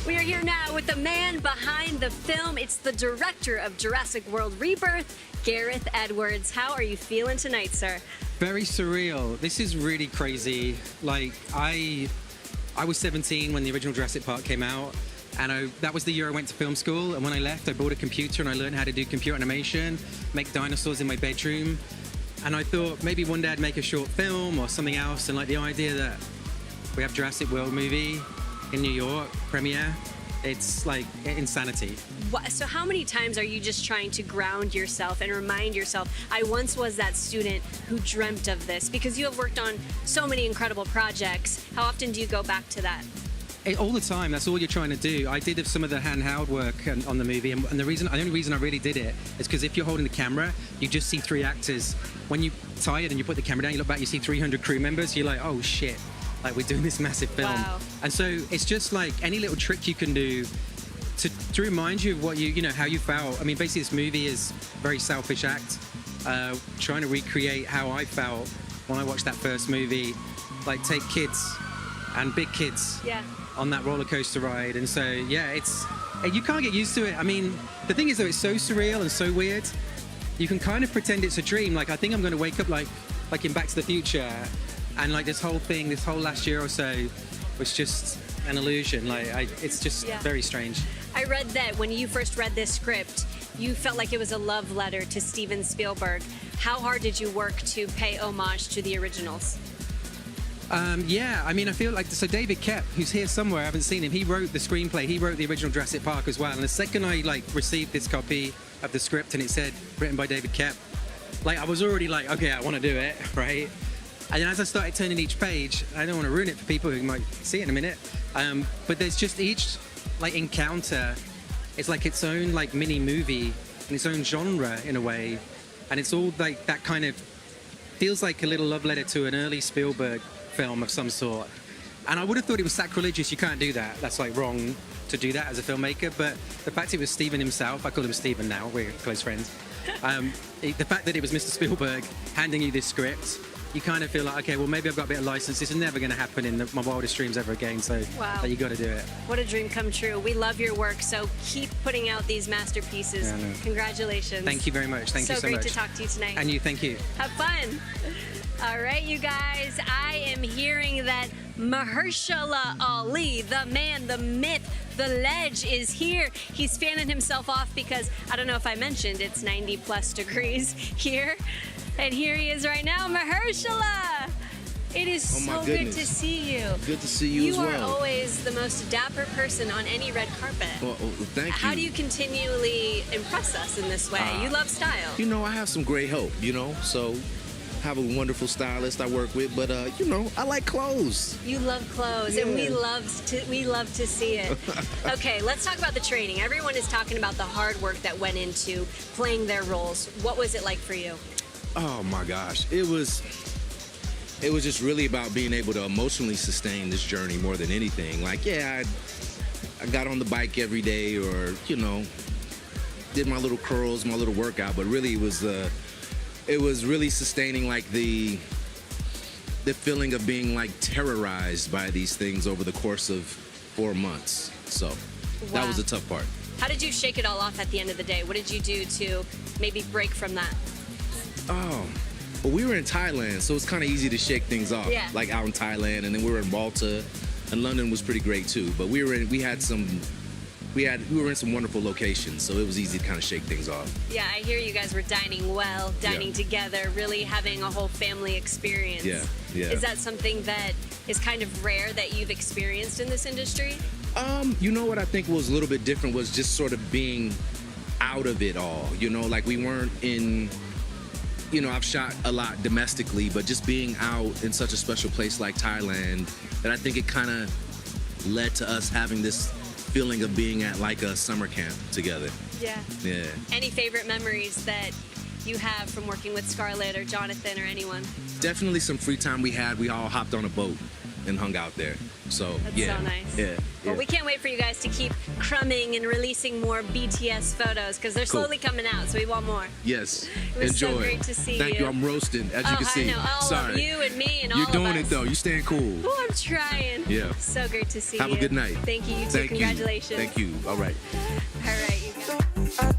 Speaker 1: We are here now with the man behind the film. It's the director of Jurassic World Rebirth, Gareth Edwards. How are you feeling tonight, sir?
Speaker 3: Very surreal. This is really crazy. Like, I was 17 when the original Jurassic Park came out, and that was the year I went to film school. And when I left, I bought a computer and I learned how to do computer animation, make dinosaurs in my bedroom. And I thought maybe one day I'd make a short film or something else. And like the idea that we have Jurassic World movie in New York premiere, it's like insanity.
Speaker 1: So how many times are you just trying to ground yourself and remind yourself, I once was that student who dreamt of this? Because you have worked on so many incredible projects. How often do you go back to that?
Speaker 3: All the time. That's all you're trying to do. I did some of the handheld work on the movie, and the only reason I really did it is because if you're holding the camera, you just see 3 actors. When you're tired and you put the camera down, you look back, you see 300 crew members. You're like, oh shit. Like, we're doing this massive film.
Speaker 1: Wow.
Speaker 3: And so it's just like any little trick you can do to remind you of what you know, how you felt. I mean, basically this movie is a very selfish act, trying to recreate how I felt when I watched that first movie. Like, take kids and big kids on that roller coaster ride. And so, yeah, you can't get used to it. I mean, the thing is though, it's so surreal and so weird. You can kind of pretend it's a dream. Like, I think I'm going to wake up like in Back to the Future, and like this whole last year or so was just an illusion. Like, it's just very strange.
Speaker 1: I read that when you first read this script, you felt like it was a love letter to Steven Spielberg. How hard did you work to pay homage to the originals?
Speaker 3: Yeah, I mean, I feel like, so David Koepp, who's here somewhere, I haven't seen him, he wrote the screenplay, he wrote the original Jurassic Park as well. And the second I received this copy of the script and it said, written by David Koepp, like, I was already like, okay, I want to do it, right? And then as I started turning each page, I don't want to ruin it for people who might see it in a minute, but there's just each encounter, it's like its own mini movie and its own genre in a way, and it's all like that kind of feels like a little love letter to an early Spielberg film of some sort. And I would have thought it was sacrilegious. You can't do that. That's wrong to do that as a filmmaker. But the fact it was Steven himself, I call him Steven now, we're close friends. The fact that it was Mr. Spielberg handing you this script, you kind of feel like, okay, well, maybe I've got a bit of license. This is never going to happen in my wildest dreams ever again. So you got to do it.
Speaker 1: What a dream come true. We love your work, so keep putting out these masterpieces.
Speaker 3: Yeah,
Speaker 1: Congratulations.
Speaker 3: Thank you very much. Thank you so much.
Speaker 1: So great to talk to you tonight.
Speaker 3: And you, thank you.
Speaker 1: Have fun. All right, you guys, I am hearing that Mahershala Ali, the man, the myth, the ledge, is here. He's fanning himself off because, I don't know if I mentioned, it's 90+ degrees here. And here he is right now, Mahershala. It is so good to see you.
Speaker 5: Good to see you as well.
Speaker 1: You are always the most dapper person on any red carpet.
Speaker 5: Well, thank you.
Speaker 1: How do you continually impress us in this way? You love style.
Speaker 5: You know, I have some great help, so have a wonderful stylist I work with, but I like clothes.
Speaker 1: You love clothes, and we love to see it. Okay, let's talk about the training. Everyone is talking about the hard work that went into playing their roles. What was it like for you?
Speaker 5: Oh my gosh, it was just really about being able to emotionally sustain this journey more than anything. Like, yeah, I got on the bike every day, or did my little curls, my little workout, but really it was really sustaining like the feeling of being like terrorized by these things over the course of 4 months. So that was the tough part.
Speaker 1: How did you shake it all off at the end of the day? What did you do to maybe break from that?
Speaker 5: Oh, well, we were in Thailand, so it's kind of easy to shake things off.
Speaker 1: Yeah.
Speaker 5: Like out in Thailand, and then we were in Malta, and London was pretty great too. But we were in some wonderful locations, so it was easy to kind of shake things off.
Speaker 1: Yeah, I hear you guys were dining well, dining together, really having a whole family experience.
Speaker 5: Yeah.
Speaker 1: Is that something that is kind of rare that you've experienced in this industry?
Speaker 5: You know what I think was a little bit different was just sort of being out of it all. Like we weren't in. I've shot a lot domestically, but just being out in such a special place like Thailand, that I think it kind of led to us having this feeling of being at like a summer camp together.
Speaker 1: Yeah.
Speaker 5: Yeah.
Speaker 1: Any favorite memories that you have from working with Scarlett or Jonathan or anyone?
Speaker 5: Definitely some free time we had. We all hopped on a boat and hung out there. So,
Speaker 1: That's
Speaker 5: yeah.
Speaker 1: so nice.
Speaker 5: Yeah.
Speaker 1: Well, we can't wait for you guys to keep crumbing and releasing more BTS photos because they're slowly coming out, so we want more.
Speaker 5: Yes.
Speaker 1: It was
Speaker 5: Enjoy.
Speaker 1: so great to see
Speaker 5: Thank
Speaker 1: you.
Speaker 5: you. I'm roasting, as you can see.
Speaker 1: I know. All
Speaker 5: Sorry.
Speaker 1: of you and me and all
Speaker 5: You're
Speaker 1: of
Speaker 5: doing
Speaker 1: us.
Speaker 5: it though. You're staying cool.
Speaker 1: Oh, I'm trying.
Speaker 5: Yeah.
Speaker 1: So great to see you.
Speaker 5: Have a good night.
Speaker 1: Thank you. You too.
Speaker 5: Thank
Speaker 1: Congratulations.
Speaker 5: You. Thank you. All right.
Speaker 1: All right, you guys.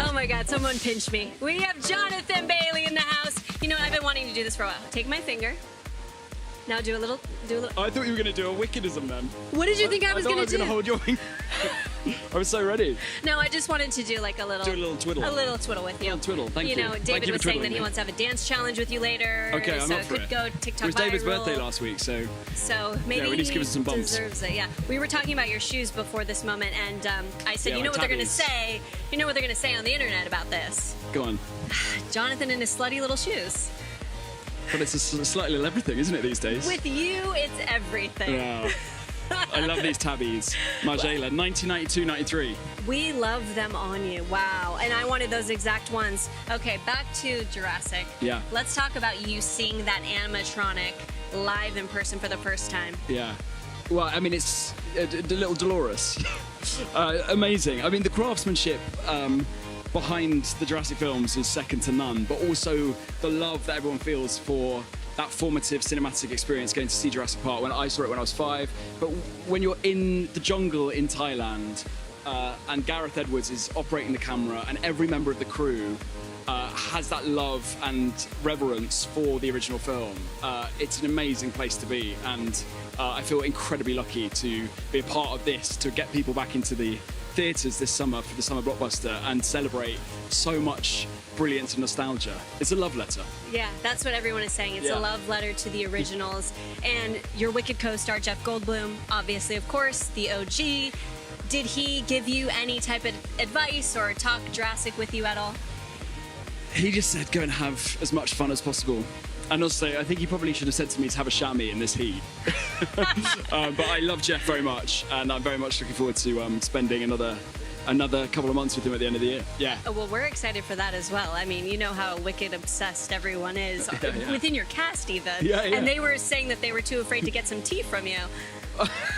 Speaker 1: Oh my God, someone pinched me. We have Jonathan Bailey in the house. You know, I've been wanting to do this for a while. Take my finger. Now do a little.
Speaker 8: I thought you were going to do a Wickidism then.
Speaker 1: What did you think I was going to do?
Speaker 8: I was going to hold your I was so ready.
Speaker 1: No, I just wanted to do like a little.
Speaker 8: Do a little twiddle.
Speaker 1: A little twiddle with you.
Speaker 8: A little twiddle, thank you.
Speaker 1: You know,
Speaker 8: Thank
Speaker 1: David
Speaker 8: you for
Speaker 1: was saying that
Speaker 8: twiddling
Speaker 1: he
Speaker 8: me.
Speaker 1: wants to have a dance challenge with you later.
Speaker 8: Okay, I'm
Speaker 1: so
Speaker 8: up for
Speaker 1: it
Speaker 8: it.
Speaker 1: could go TikTok
Speaker 8: It was David's
Speaker 1: viral.
Speaker 8: birthday last week, so
Speaker 1: Maybe
Speaker 8: yeah, we need to give us some
Speaker 1: he
Speaker 8: bumps.
Speaker 1: deserves it. Yeah, we were talking about your shoes before this moment, and I said,
Speaker 8: Yeah,
Speaker 1: you know
Speaker 8: like
Speaker 1: what they're going to
Speaker 8: tabbies.
Speaker 1: say? You know what they're going to say on the internet about this?
Speaker 8: go on.
Speaker 1: Jonathan and his slutty little shoes.
Speaker 8: But it's a slightly little everything, isn't it, these days?
Speaker 1: With you, it's everything.
Speaker 8: Yeah. I love these tabbies. Margiela, 1992-93.
Speaker 1: We love them on you. Wow. And I wanted those exact ones. Okay, back to Jurassic.
Speaker 8: Yeah.
Speaker 1: Let's talk about you seeing that animatronic live in person for the first time.
Speaker 8: Yeah. Well, I mean, it's a little Dolores. Amazing. I mean, the craftsmanship behind the Jurassic films is second to none, but also the love that everyone feels for that formative cinematic experience going to see Jurassic Park. When I saw it when I was 5, but when you're in the jungle in Thailand and Gareth Edwards is operating the camera and every member of the crew has that love and reverence for the original film, it's an amazing place to be, and I feel incredibly lucky to be a part of this, to get people back into the theatres this summer for the summer blockbuster and celebrate so much brilliance and nostalgia. It's a love letter.
Speaker 1: Yeah, that's what everyone is saying. It's
Speaker 8: Yeah.
Speaker 1: a love letter to the originals. And your Wicked co-star, Jeff Goldblum, obviously, of course, the OG. Did he give you any type of advice or talk Jurassic with you at all?
Speaker 8: He just said, go and have as much fun as possible. And also, I think he probably should have said to me to have a chamois in this heat. But I love Jeff very much, and I'm very much looking forward to spending another couple of months with him at the end of the year. Yeah.
Speaker 1: Oh, well, we're excited for that as well. I mean, you know how wicked obsessed everyone is within your cast, even.
Speaker 8: Yeah.
Speaker 1: And they were saying that they were too afraid to get some tea from you.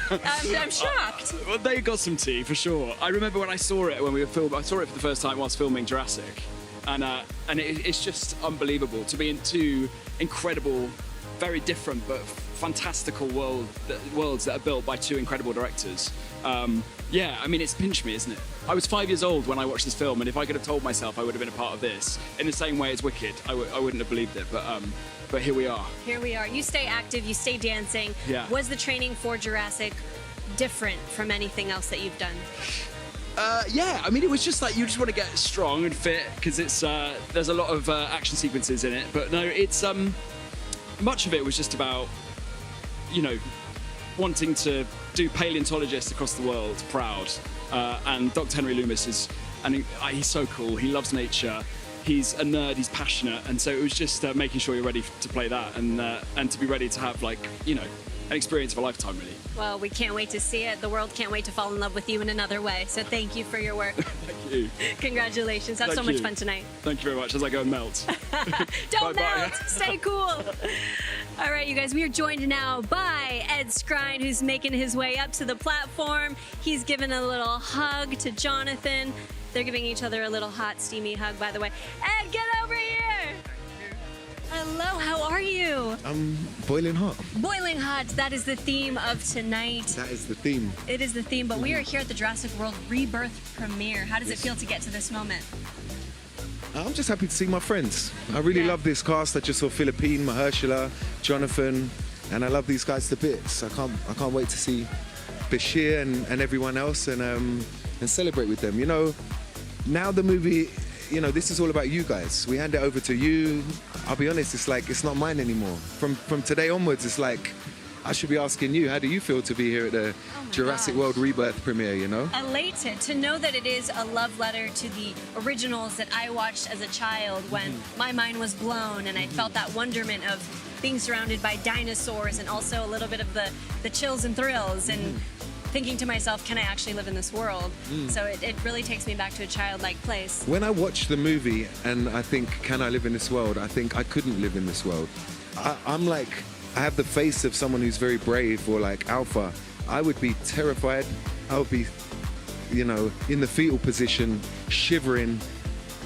Speaker 1: I'm shocked.
Speaker 8: Well, they got some tea for sure. I remember when I saw it when we were filming. I saw it for the first time whilst filming Jurassic, and it's just unbelievable to be in two incredible, very different but fantastical worlds that are built by two incredible directors. Yeah, I mean, it's pinched me, isn't it? I was 5 years old when I watched this film, and if I could have told myself I would have been a part of this in the same way as Wicked, I wouldn't have believed it. But here we are.
Speaker 1: Here we are. You stay active, you stay dancing.
Speaker 8: Yeah.
Speaker 1: Was the training for Jurassic different from anything else that you've done?
Speaker 8: Yeah, I mean, it was just like you just want to get strong and fit because it's there's a lot of action sequences in it. But no, it's much of it was just about, you know, wanting to do paleontologists across the world proud. And Dr. Henry Loomis he's so cool. He loves nature. He's a nerd. He's passionate, and so it was just making sure you're ready to play that and to be ready to have, like, you know, an experience of a lifetime, really.
Speaker 1: Well, we can't wait to see it. The world can't wait to fall in love with you in another way. So thank you for your work.
Speaker 8: Thank you.
Speaker 1: Congratulations. Have so much fun tonight.
Speaker 8: Thank you very much as I go and melt.
Speaker 1: Don't melt. Stay cool. All right, you guys, we are joined now by Ed Skrein, who's making his way up to the platform. He's given a little hug to Jonathan. They're giving each other a little hot, steamy hug, by the way. Ed, get over here. Hello, how are you?
Speaker 12: I'm boiling hot.
Speaker 1: Boiling hot. That is the theme of tonight.
Speaker 12: That is the theme.
Speaker 1: It is the theme, but we are here at the Jurassic World Rebirth premiere. How does it feel to get to this moment?
Speaker 12: I'm just happy to see my friends. I really love this cast. I just saw Philippine, Mahershala, Jonathan, and I love these guys to bits. I can't wait to see Bechir and everyone else and celebrate with them. You know, now the movie, you know, this is all about you guys. We hand it over to you. I'll be honest, it's like, it's not mine anymore. From today onwards, it's like, I should be asking you, how do you feel to be here at the Jurassic World Rebirth premiere, you know?
Speaker 1: Elated to know that it is a love letter to the originals that I watched as a child when my mind was blown and I felt that wonderment of being surrounded by dinosaurs and also a little bit of the chills and thrills and thinking to myself, can I actually live in this world? So it really takes me back to a childlike place.
Speaker 12: When I watch the movie and I think, can I live in this world? I think I couldn't live in this world. I'm like, I have the face of someone who's very brave or like alpha. I would be terrified. I would be, you know, in the fetal position, shivering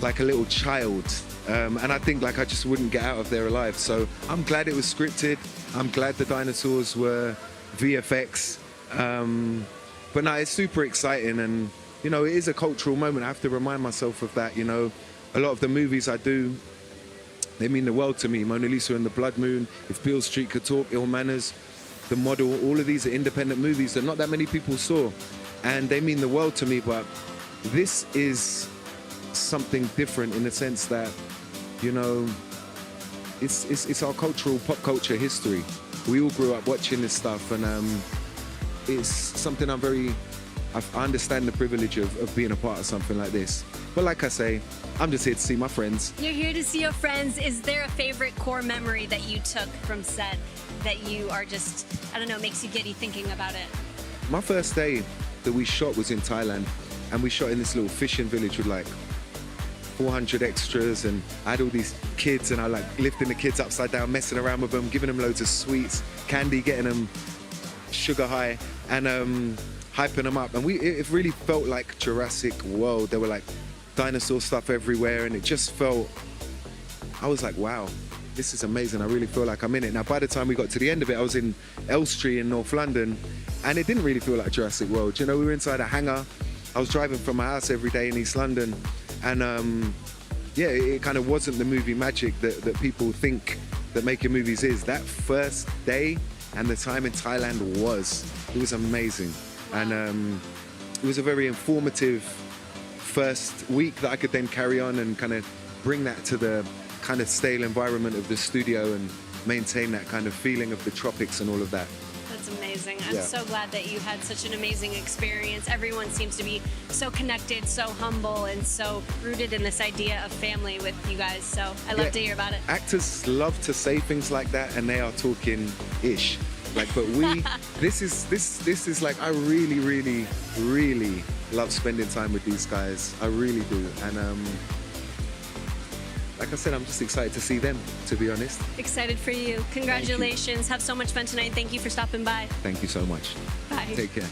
Speaker 12: like a little child. And I think like I just wouldn't get out of there alive. So I'm glad it was scripted. I'm glad the dinosaurs were VFX. But no, it's super exciting, and you know, it is a cultural moment. I have to remind myself of that. You know, a lot of the movies I do, they mean the world to me. Mona Lisa and the Blood Moon, If Beale Street Could Talk, Ill Manners, The Model, all of these are independent movies that not that many people saw, and they mean the world to me. But this is something different in the sense that, you know, it's our cultural, pop culture history. We all grew up watching this stuff, and it's something I understand the privilege of being a part of something like this. But like I say, I'm just here to see my friends.
Speaker 1: You're here to see your friends. Is there a favorite core memory that you took from set that you are just, I don't know, makes you giddy thinking about it?
Speaker 12: My first day that we shot was in Thailand, and we shot in this little fishing village with like 400 extras, and I had all these kids, and I like lifting the kids upside down, messing around with them, giving them loads of sweets, candy, getting them sugar high, and hyping them up. And it really felt like Jurassic World. There were like dinosaur stuff everywhere, and it just felt, I was like, wow, this is amazing. I really feel like I'm in it. Now, by the time we got to the end of it, I was in Elstree in North London, and it didn't really feel like Jurassic World. You know, we were inside a hangar. I was driving from my house every day in East London, and yeah, it kind of wasn't the movie magic that people think that making movies is. That first day and the time in Thailand it was amazing. And it was a very informative first week that I could then carry on and kind of bring that to the kind of stale environment of the studio and maintain that kind of feeling of the tropics and all of that.
Speaker 1: That's amazing. amazing. I'm
Speaker 12: Yeah.
Speaker 1: so glad that you had such an amazing experience. Everyone seems to be so connected, so humble, and so rooted in this idea of family with you guys. So I love to hear about it.
Speaker 12: Actors love to say things like that, and they are talking ish. Like, but we, this is like, I really, really, really love spending time with these guys. I really do. And like I said, I'm just excited to see them, to be honest.
Speaker 1: Excited for you. Congratulations. Have so much fun tonight. Thank you for stopping by.
Speaker 12: Thank you so much.
Speaker 1: Bye.
Speaker 12: Take care.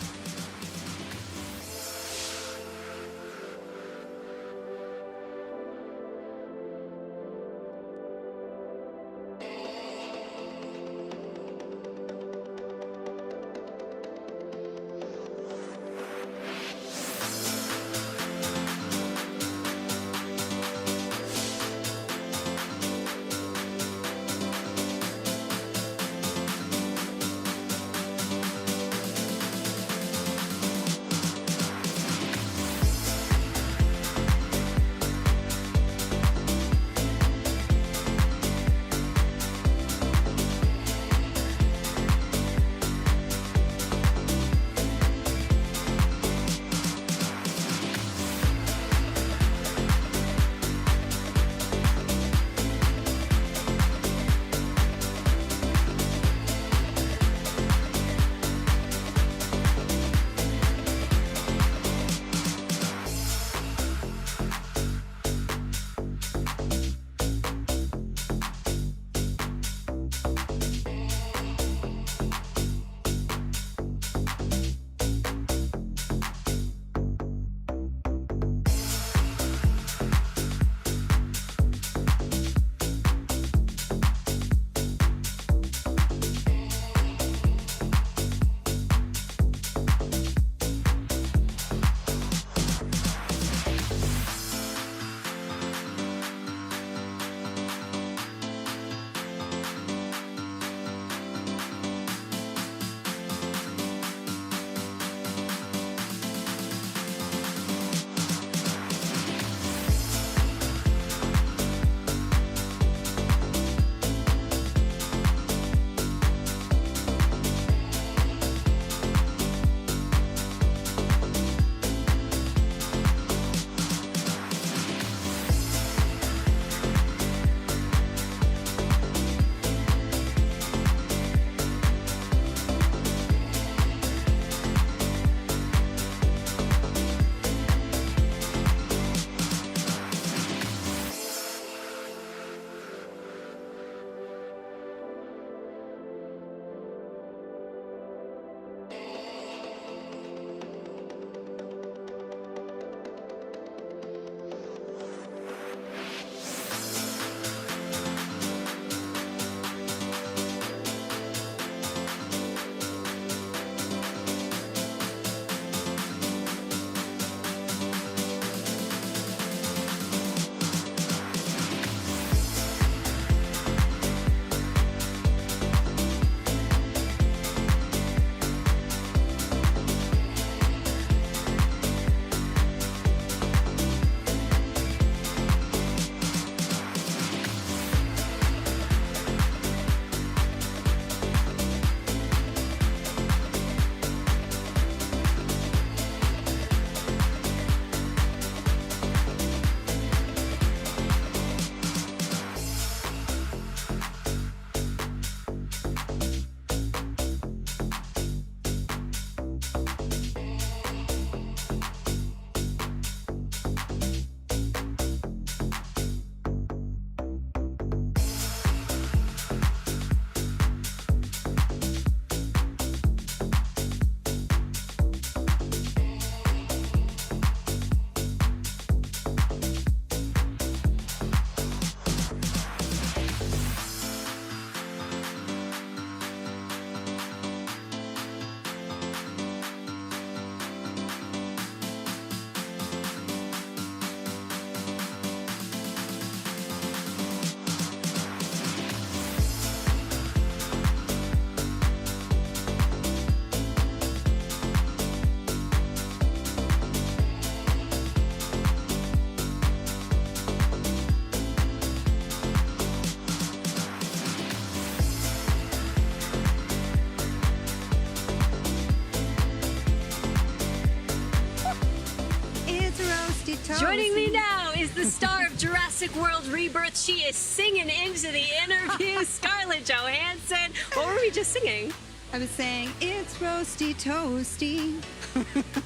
Speaker 1: Jurassic World Rebirth. She is singing into the interview. Scarlett Johansson. What were we just singing?
Speaker 13: I was saying, it's roasty toasty.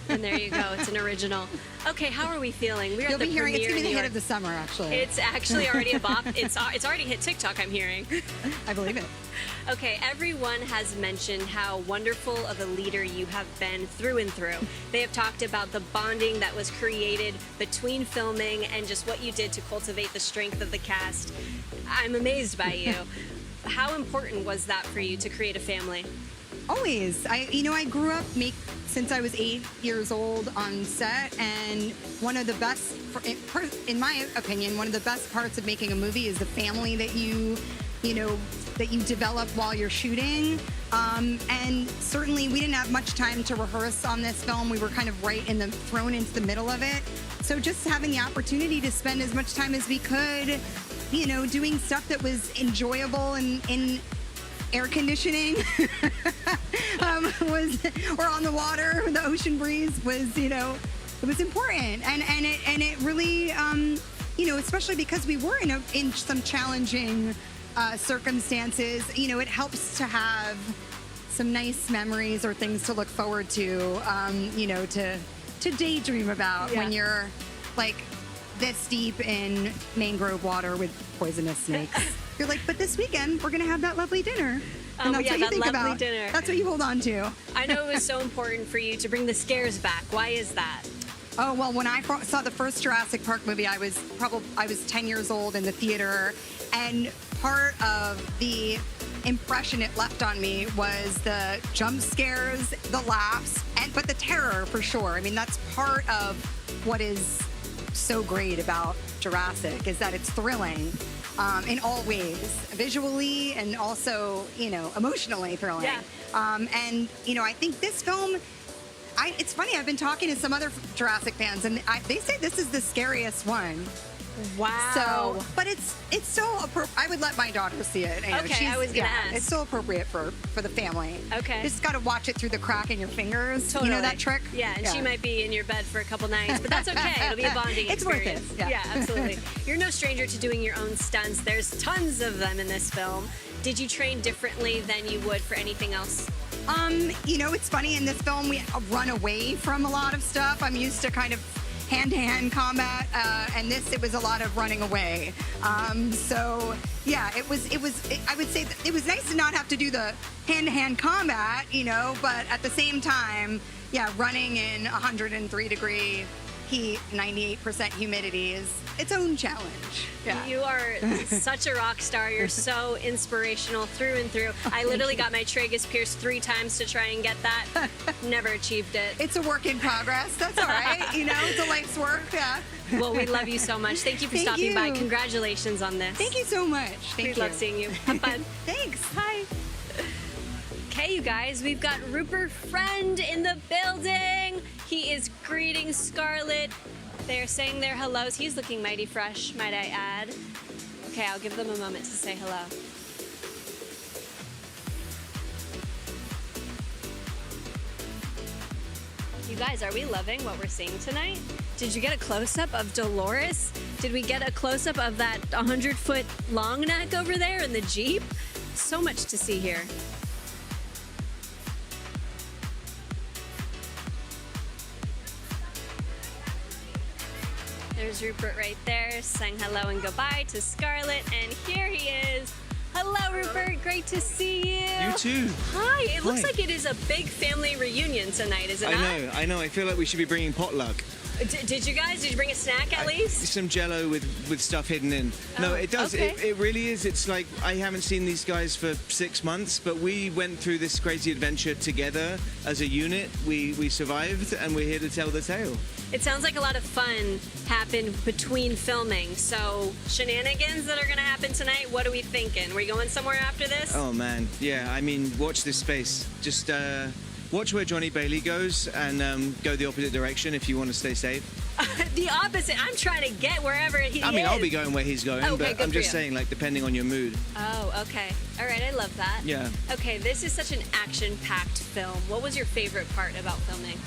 Speaker 1: And there you go. It's an original. Okay, how are we feeling? We're
Speaker 13: You'll
Speaker 1: at the
Speaker 13: be hearing it's
Speaker 1: premiere
Speaker 13: going to be
Speaker 1: in
Speaker 13: the
Speaker 1: New
Speaker 13: hit of the
Speaker 1: York.
Speaker 13: summer, actually.
Speaker 1: It's actually already a bop. It's already hit TikTok, I'm hearing.
Speaker 13: I believe it.
Speaker 1: Okay, everyone has mentioned how wonderful of a leader you have been through and through. They have talked about the bonding that was created between filming and just what you did to cultivate the strength of the cast. I'm amazed by you. How important was that for you to create a family?
Speaker 13: Always. I grew up since I was 8 years old on set, and one of the best, in my opinion, one of the best parts of making a movie is the family that you develop while you're shooting. And certainly we didn't have much time to rehearse on this film. We were kind of thrown into the middle of it. So just having the opportunity to spend as much time as we could, doing stuff that was enjoyable and in air conditioning or on the water, the ocean breeze was, it was important. And it really, especially because we were in some challenging circumstances, it helps to have some nice memories or things to look forward to, to daydream about when you're like this deep in mangrove water with poisonous snakes. You're like, but this weekend we're gonna have that lovely dinner. And that's what you think about. Dinner. That's what you hold on to.
Speaker 1: I know it was so important for you to bring the scares back. Why is that?
Speaker 13: Oh, well, when I saw the first Jurassic Park movie, I was 10 years old in the theater, and part of the impression it left on me was the jump scares, the laughs, but the terror for sure. I mean, that's part of what is so great about Jurassic, is that it's thrilling in all ways, visually and also, emotionally thrilling.
Speaker 1: Yeah.
Speaker 13: And I think this film, it's funny, I've been talking to some other Jurassic fans, and they say this is the scariest one.
Speaker 1: Wow.
Speaker 13: So, but it's still appropriate. I would let my daughter see it.
Speaker 1: Okay, I was gonna ask.
Speaker 13: It's still appropriate for the family.
Speaker 1: Okay.
Speaker 13: You just got to watch it through the crack in your fingers.
Speaker 1: Totally.
Speaker 13: You know that trick?
Speaker 1: Yeah, and she might be in your bed for a couple nights, but that's okay. It'll be a bonding
Speaker 13: It's worth
Speaker 1: experience.
Speaker 13: it. Yeah,
Speaker 1: absolutely. You're no stranger to doing your own stunts. There's tons of them in this film. Did you train differently than you would for anything else?
Speaker 13: It's funny, in this film we run away from a lot of stuff. I'm used to kind of hand-to-hand combat, and it was a lot of running away. So yeah, I would say that it was nice to not have to do the hand-to-hand combat, but at the same time, yeah, running in 103-degree heat, 98% humidity is its own challenge. Yeah.
Speaker 1: You are such a rock star. You're so inspirational through and through. I literally got my tragus pierced 3 times to try and get that. Never achieved it.
Speaker 13: It's a work in progress. That's all right. It's a life's work. Yeah.
Speaker 1: Well, we love you so much. Thank you for stopping by. Congratulations on this.
Speaker 13: Thank you so much.
Speaker 1: We love seeing you. Have fun.
Speaker 13: Thanks.
Speaker 1: Hi. Okay, you guys, we've got Rupert Friend in the building. He is greeting Scarlett. They're saying their hellos. He's looking mighty fresh, might I add. Okay, I'll give them a moment to say hello. You guys, are we loving what we're seeing tonight? Did you get a close-up of Dolores? Did we get a close-up of that 100-foot long neck over there in the Jeep? So much to see here. There's Rupert right there, saying hello and goodbye to Scarlett, and here he is. Hello, Rupert. Great to see you.
Speaker 14: You too.
Speaker 1: Hi. It looks
Speaker 14: Hi.
Speaker 1: like it is a big family reunion tonight, is it not?
Speaker 14: I know. I feel like we should be bringing potluck.
Speaker 1: Did you guys? Did you bring a snack at least?
Speaker 14: Some Jello with stuff hidden in. No, it does.
Speaker 1: okay.
Speaker 14: It really is. It's like I haven't seen these guys for 6 months, but we went through this crazy adventure together as a unit. We survived, and we're here to tell the tale.
Speaker 1: It sounds like a lot of fun happened between filming. So shenanigans that are going to happen tonight. What are we thinking? We're going somewhere after this?
Speaker 14: Oh man, yeah. I mean, watch this space. Just watch where Johnny Bailey goes and go the opposite direction if you want to stay safe.
Speaker 1: The opposite. I'm trying to get wherever he is.
Speaker 14: I mean, I'll be going where he's going,
Speaker 1: Okay,
Speaker 14: but
Speaker 1: good
Speaker 14: I'm
Speaker 1: for
Speaker 14: just
Speaker 1: you.
Speaker 14: saying, like, depending on your mood.
Speaker 1: Oh, okay. All right, I love that.
Speaker 14: Yeah.
Speaker 1: Okay, this is such an action-packed film. What was your favorite part about filming?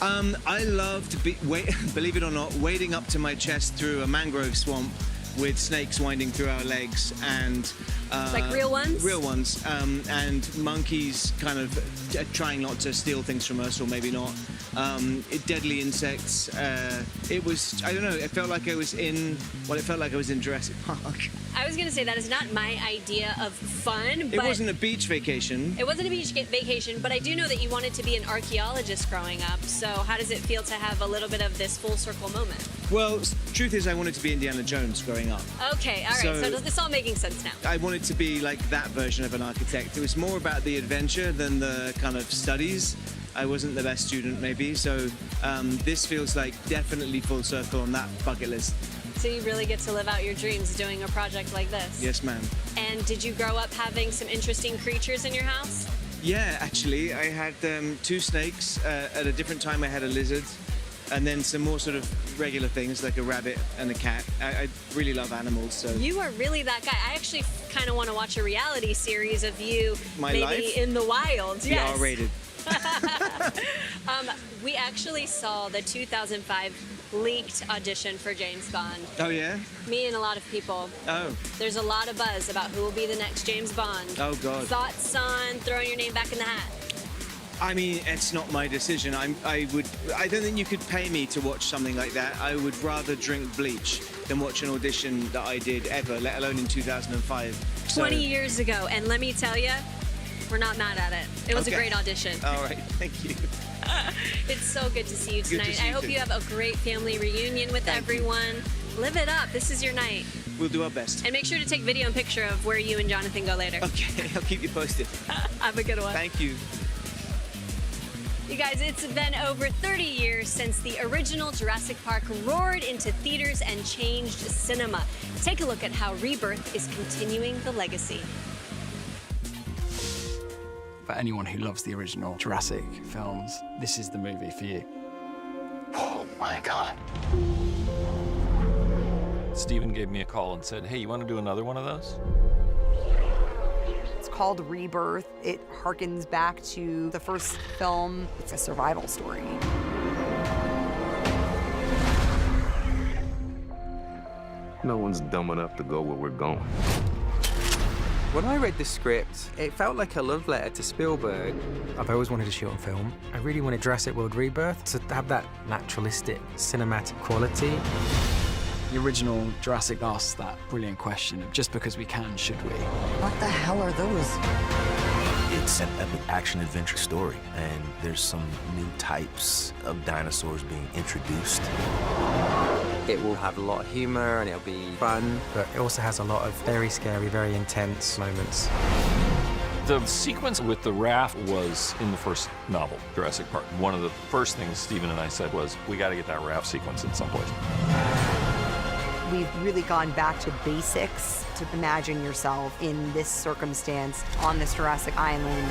Speaker 14: I loved, believe it or not, wading up to my chest through a mangrove swamp with snakes winding through our legs and
Speaker 1: like real ones?
Speaker 14: Real ones, and monkeys kind of trying not to steal things from us, or maybe not. Deadly insects. It was, I don't know, it felt like I was in Jurassic Park.
Speaker 1: I was going to say that is not my idea of fun, but...
Speaker 14: It wasn't a beach vacation.
Speaker 1: It wasn't a beach vacation, but I do know that you wanted to be an archaeologist growing up, so how does it feel to have a little bit of this full circle moment?
Speaker 14: Well, truth is I wanted to be Indiana Jones growing up.
Speaker 1: Okay, all right, so it's all making sense now.
Speaker 14: I wanted to be like that version of an architect. It was more about the adventure than the kind of studies. I wasn't the best student, maybe, so this feels like definitely full circle on that bucket list.
Speaker 1: So you really get to live out your dreams doing a project like this?
Speaker 14: Yes, ma'am.
Speaker 1: And did you grow up having some interesting creatures in your house?
Speaker 14: Yeah, actually, I had 2 snakes. At a different time, I had a lizard, and then some more sort of regular things like a rabbit and a cat. I really love animals, so...
Speaker 1: You are really that guy. I actually kind of want to watch a reality series of you maybe in the wild.
Speaker 14: Yeah, R-rated.
Speaker 1: We actually saw the 2005 leaked audition for James Bond.
Speaker 14: Oh, yeah?
Speaker 1: Me and a lot of people.
Speaker 14: Oh.
Speaker 1: There's a lot of buzz about who will be the next James Bond.
Speaker 14: Oh, God.
Speaker 1: Thoughts on throwing your name back in the hat?
Speaker 14: I mean, it's not my decision. I don't think you could pay me to watch something like that. I would rather drink bleach than watch an audition that I did ever, let alone in 2005.
Speaker 1: 20 years ago, and let me tell you, we're not mad at it. It was a great audition.
Speaker 14: All right, thank you.
Speaker 1: It's so good to see you tonight. I hope you have a great family reunion with everyone. Live it up. This is your night.
Speaker 14: We'll do our best.
Speaker 1: And make sure to take video and picture of where you and Jonathan go later.
Speaker 14: Okay, I'll keep you posted.
Speaker 1: Have a good one.
Speaker 14: Thank you.
Speaker 1: You guys, it's been over 30 years since the original Jurassic Park roared into theaters and changed cinema. Take a look at how Rebirth is continuing the legacy.
Speaker 21: For anyone who loves the original Jurassic films, this is the movie for you.
Speaker 2: Oh my God. Steven gave me a call and said, hey, you want to do another one of those?
Speaker 6: It's called Rebirth. It harkens back to the first film. It's a survival story.
Speaker 15: No one's dumb enough to go where we're going.
Speaker 11: When I read the script, it felt like a love letter to Spielberg.
Speaker 7: I've always wanted to shoot on film. I really wanted Jurassic World Rebirth to have that naturalistic, cinematic quality.
Speaker 21: The original Jurassic asked that brilliant question of just because we can, should we?
Speaker 6: What the hell are those?
Speaker 22: It's an epic action-adventure story, and there's some new types of dinosaurs being introduced.
Speaker 11: It will have a lot of humor and it'll be fun.
Speaker 7: But it also has a lot of very scary, very intense moments.
Speaker 2: The sequence with the raft was in the first novel, Jurassic Park. One of the first things Steven and I said was, we got to get that raft sequence in someplace.
Speaker 6: We've really gone back to basics to imagine yourself in this circumstance on this Jurassic Island.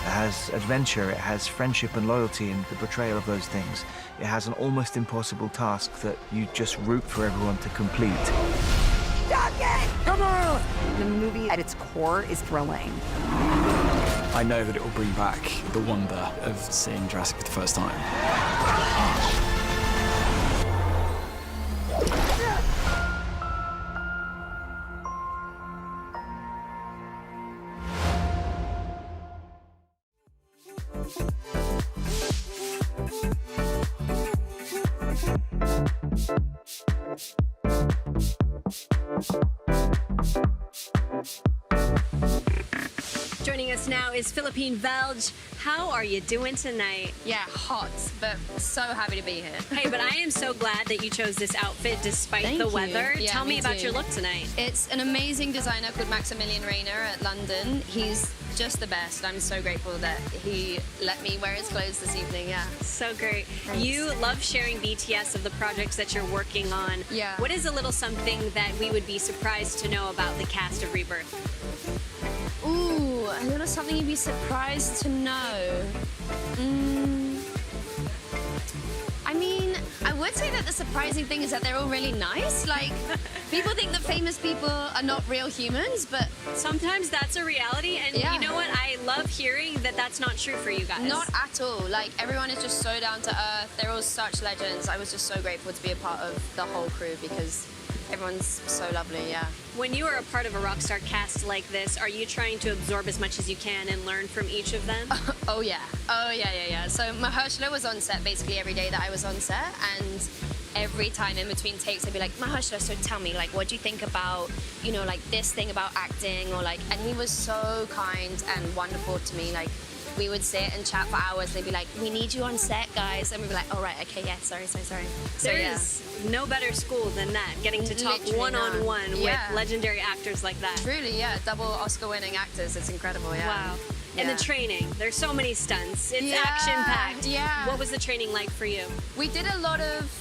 Speaker 23: It has adventure, it has friendship and loyalty and the portrayal of those things. It has an almost impossible task that you just root for everyone to complete.
Speaker 6: Come on! The movie at its core is thrilling.
Speaker 21: I know that it will bring back the wonder of seeing Jurassic for the first time.
Speaker 1: Joining us now is Philippine Belge. How are you doing tonight?
Speaker 17: Yeah, hot, but so happy to be here.
Speaker 1: Hey, but I am so glad that you chose this outfit despite
Speaker 17: Thank
Speaker 1: the
Speaker 17: you.
Speaker 1: weather.
Speaker 17: Yeah,
Speaker 1: Tell me about
Speaker 17: too.
Speaker 1: your look tonight.
Speaker 17: It's an amazing designer called Maximilian Rayner at London. He's just the best. I'm so grateful that he let me wear his clothes this evening, yeah.
Speaker 1: So great.
Speaker 17: Thanks.
Speaker 1: You love sharing BTS of the projects that you're working on.
Speaker 17: Yeah.
Speaker 1: What is a little something that we would be surprised to know about the cast of Rebirth?
Speaker 17: Ooh, a little something you'd be surprised to know. I mean, I would say that the surprising thing is that they're all really nice. Like, people think that famous people are not real humans, but...
Speaker 1: Sometimes that's a reality, and you know what? I love hearing that that's not true for you guys.
Speaker 17: Not at all. Like, everyone is just so down to earth. They're all such legends. I was just so grateful to be a part of the whole crew because Everyone's so lovely, yeah.
Speaker 1: When you are a part of a rock star cast like this, are you trying to absorb as much as you can and learn from each of them?
Speaker 17: Oh yeah. So Mahershala was on set basically every day that I was on set, and every time in between takes I'd be like, Mahershala, so tell me, like, what do you think about, you know, like this thing about acting, or like, and he was so kind and wonderful to me. Like, we would sit and chat for hours. They'd be like, we need you on set, guys. And we'd be like, oh, right, okay, yeah, sorry. So,
Speaker 1: There's no better school than that, getting to talk
Speaker 17: Literally
Speaker 1: one-on-one
Speaker 17: none.
Speaker 1: with
Speaker 17: Yeah.
Speaker 1: legendary actors like that.
Speaker 17: Truly, yeah, double Oscar-winning actors. It's incredible, yeah.
Speaker 1: Wow. And
Speaker 17: Yeah.
Speaker 1: the training, there's so many stunts. It's
Speaker 17: Yeah,
Speaker 1: action-packed.
Speaker 17: yeah.
Speaker 1: What was the training like for you?
Speaker 17: We did a lot of,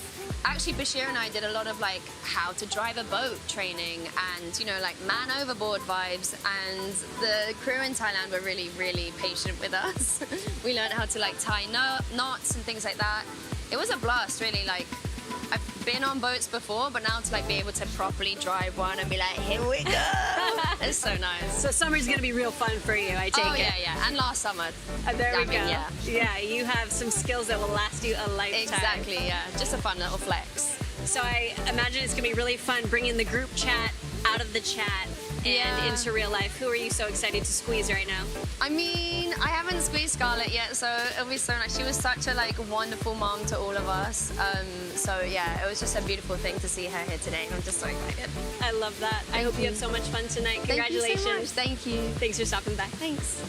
Speaker 17: actually Bechir and I did a lot of like how to drive a boat training, and, you know, like man overboard vibes, and the crew in Thailand were really, really patient with us. We learned how to like tie knots and things like that. It was a blast, really. Like, I've been on boats before, but now to like be able to properly drive one and be like, here we go. It's so nice.
Speaker 1: So summer's gonna be real fun for you, I take it.
Speaker 17: Oh yeah, and last summer.
Speaker 1: There we
Speaker 17: I mean,
Speaker 1: go.
Speaker 17: yeah.
Speaker 1: Yeah, you have some skills that will last you a lifetime.
Speaker 17: Exactly, yeah. Just a fun little flex.
Speaker 1: So I imagine it's gonna be really fun bringing the group chat out of the chat and into real life. Who are you so excited to squeeze right now?
Speaker 17: I mean, I haven't squeezed Scarlett yet, so it'll be so nice. She was such a like wonderful mom to all of us. So yeah, it was just a beautiful thing to see her here today, and I'm just so excited.
Speaker 1: I love that. I hope you have so much fun tonight. Congratulations.
Speaker 17: Thank you so much. Thank you.
Speaker 1: Thanks for stopping by.
Speaker 17: Thanks.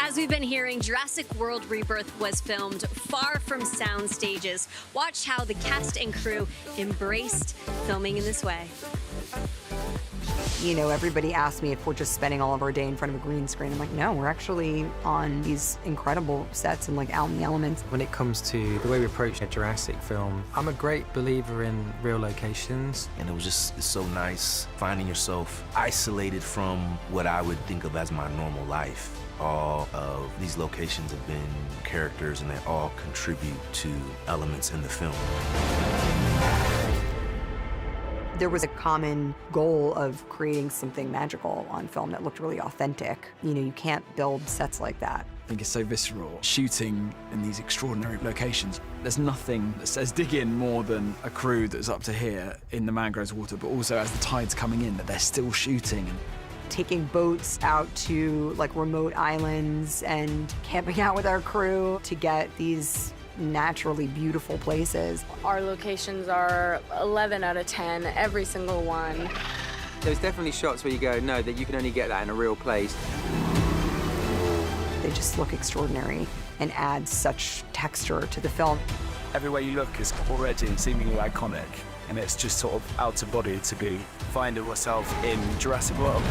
Speaker 1: As we've been hearing, Jurassic World Rebirth was filmed far from sound stages. Watch how the cast and crew embraced filming in this way.
Speaker 6: You know, everybody asks me if we're just spending all of our day in front of a green screen. I'm like, no, we're actually on these incredible sets and like out in the elements.
Speaker 7: When it comes to the way we approach a Jurassic film, I'm a great believer in real locations.
Speaker 22: And it was just it's so nice finding yourself isolated from what I would think of as my normal life. All of these locations have been characters, and they all contribute to elements in the film.
Speaker 6: There was a common goal of creating something magical on film that looked really authentic. You know, you can't build sets like that.
Speaker 21: I think it's so visceral. Shooting in these extraordinary locations. There's nothing that says dig in more than a crew that's up to here in the mangroves water, but also as the tide's coming in, that they're still shooting.
Speaker 6: Taking boats out to like remote islands and camping out with our crew to get these naturally beautiful places.
Speaker 4: Our locations are 11 out of 10, every single one.
Speaker 11: There's definitely shots where you go, no, that you can only get that in a real place.
Speaker 6: They just look extraordinary and add such texture to the film.
Speaker 21: Everywhere you look is already seemingly iconic, and it's just sort of out of body to be finding yourself in Jurassic World.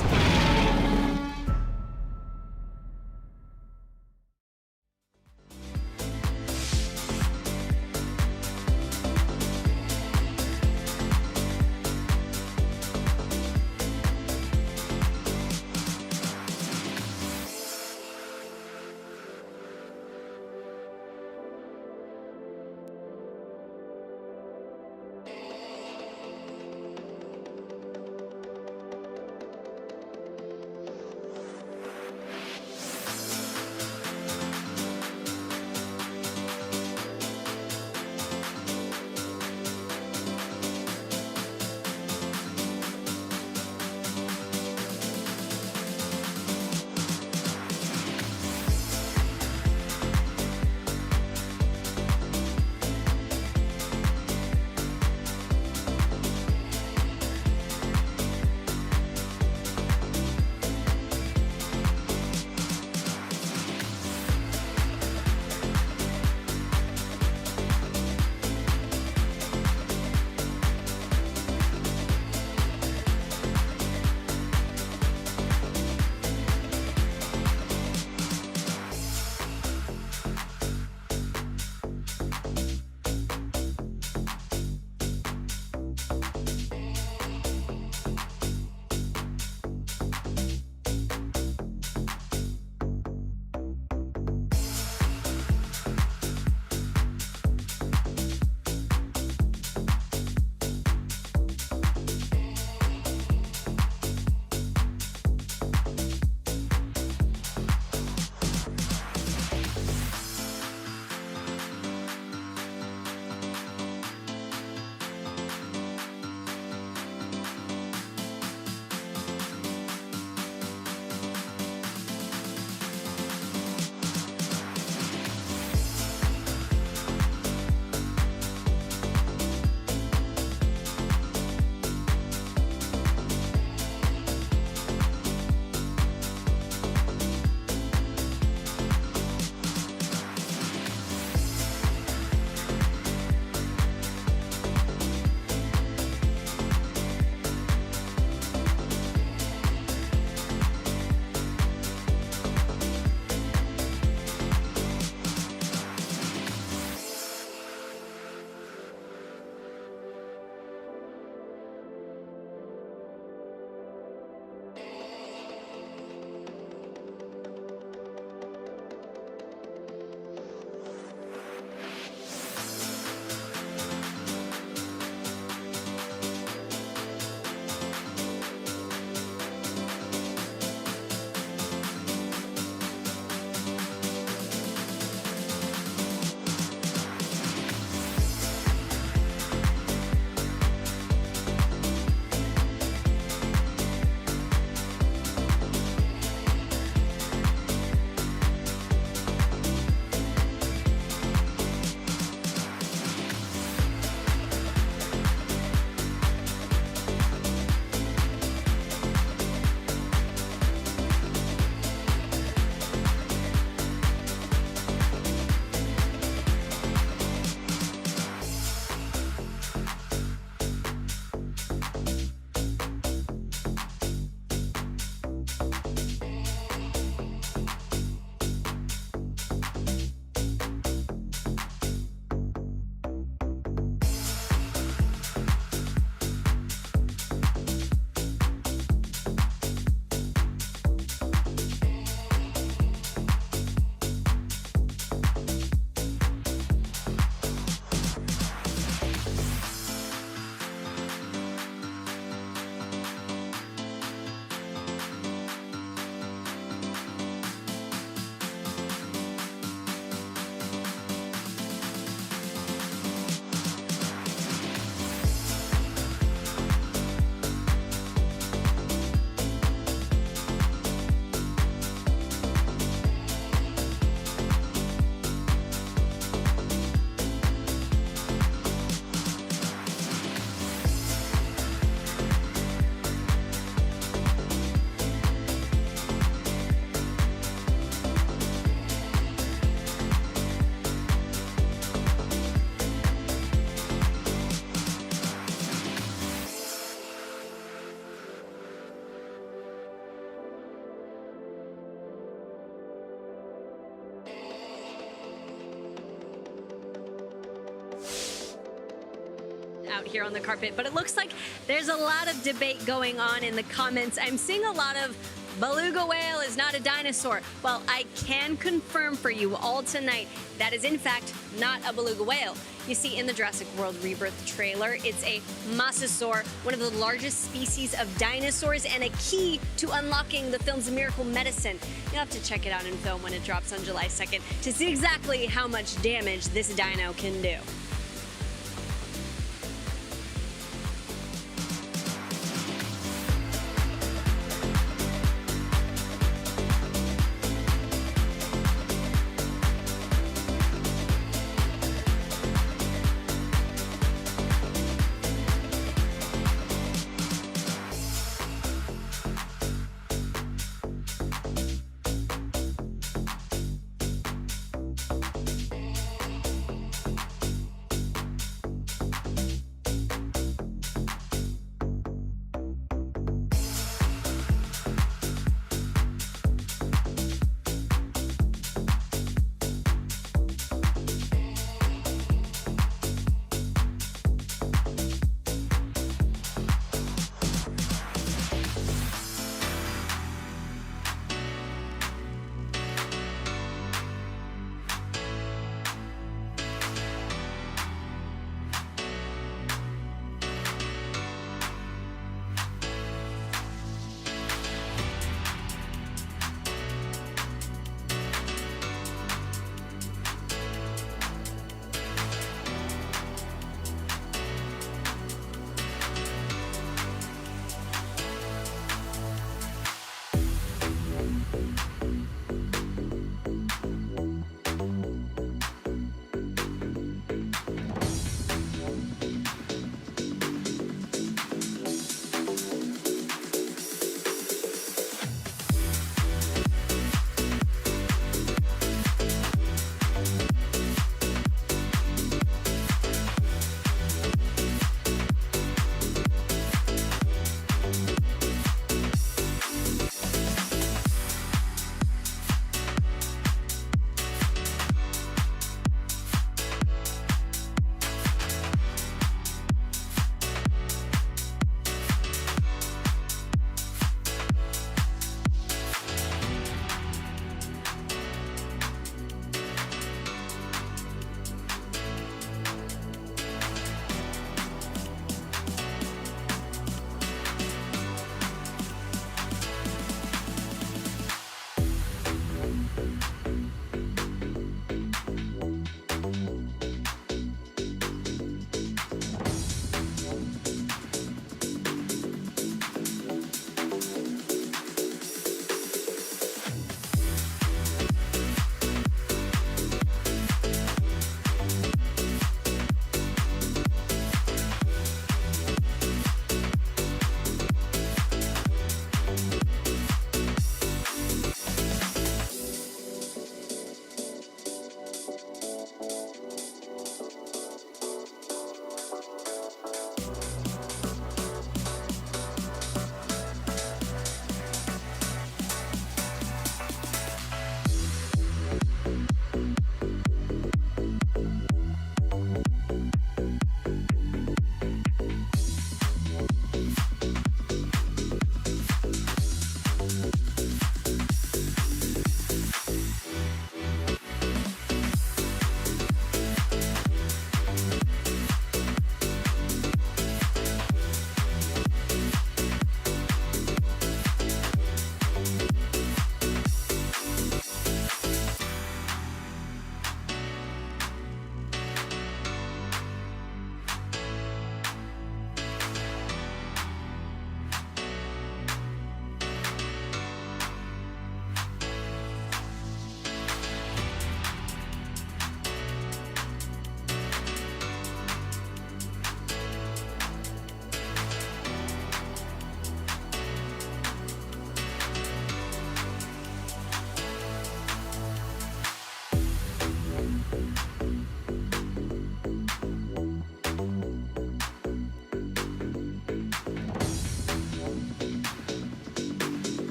Speaker 1: out here on the carpet, but it looks like there's a lot of debate going on in the comments. I'm seeing a lot of beluga whale is not a dinosaur. Well, I can confirm for you all tonight that is in fact not a beluga whale. You see in the Jurassic World Rebirth trailer, it's a mosasaur, one of the largest species of dinosaurs and a key to unlocking the film's miracle medicine. You'll have to check it out in film when it drops on July 2nd to see exactly how much damage this dino can do.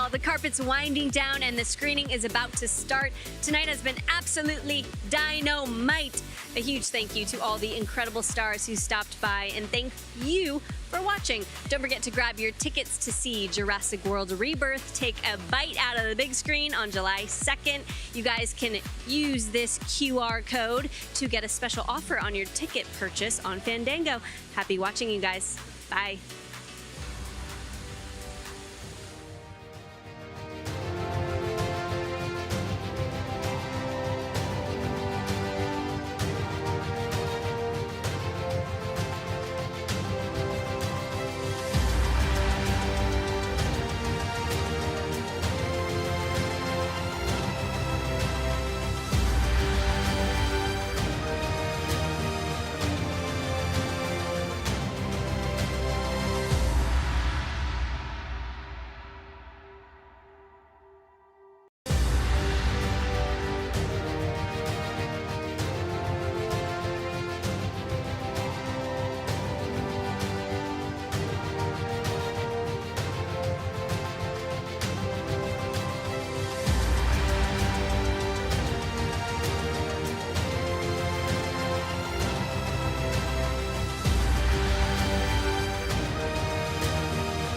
Speaker 1: Well, the carpet's winding down and the screening is about to start. Tonight has been absolutely dynamite. A huge thank you to all the incredible stars who stopped by, and thank you for watching. Don't forget to grab your tickets to see Jurassic World Rebirth take a bite out of the big screen on July 2nd. You guys can use this QR code to get a special offer on your ticket purchase on Fandango. Happy watching, you guys. Bye.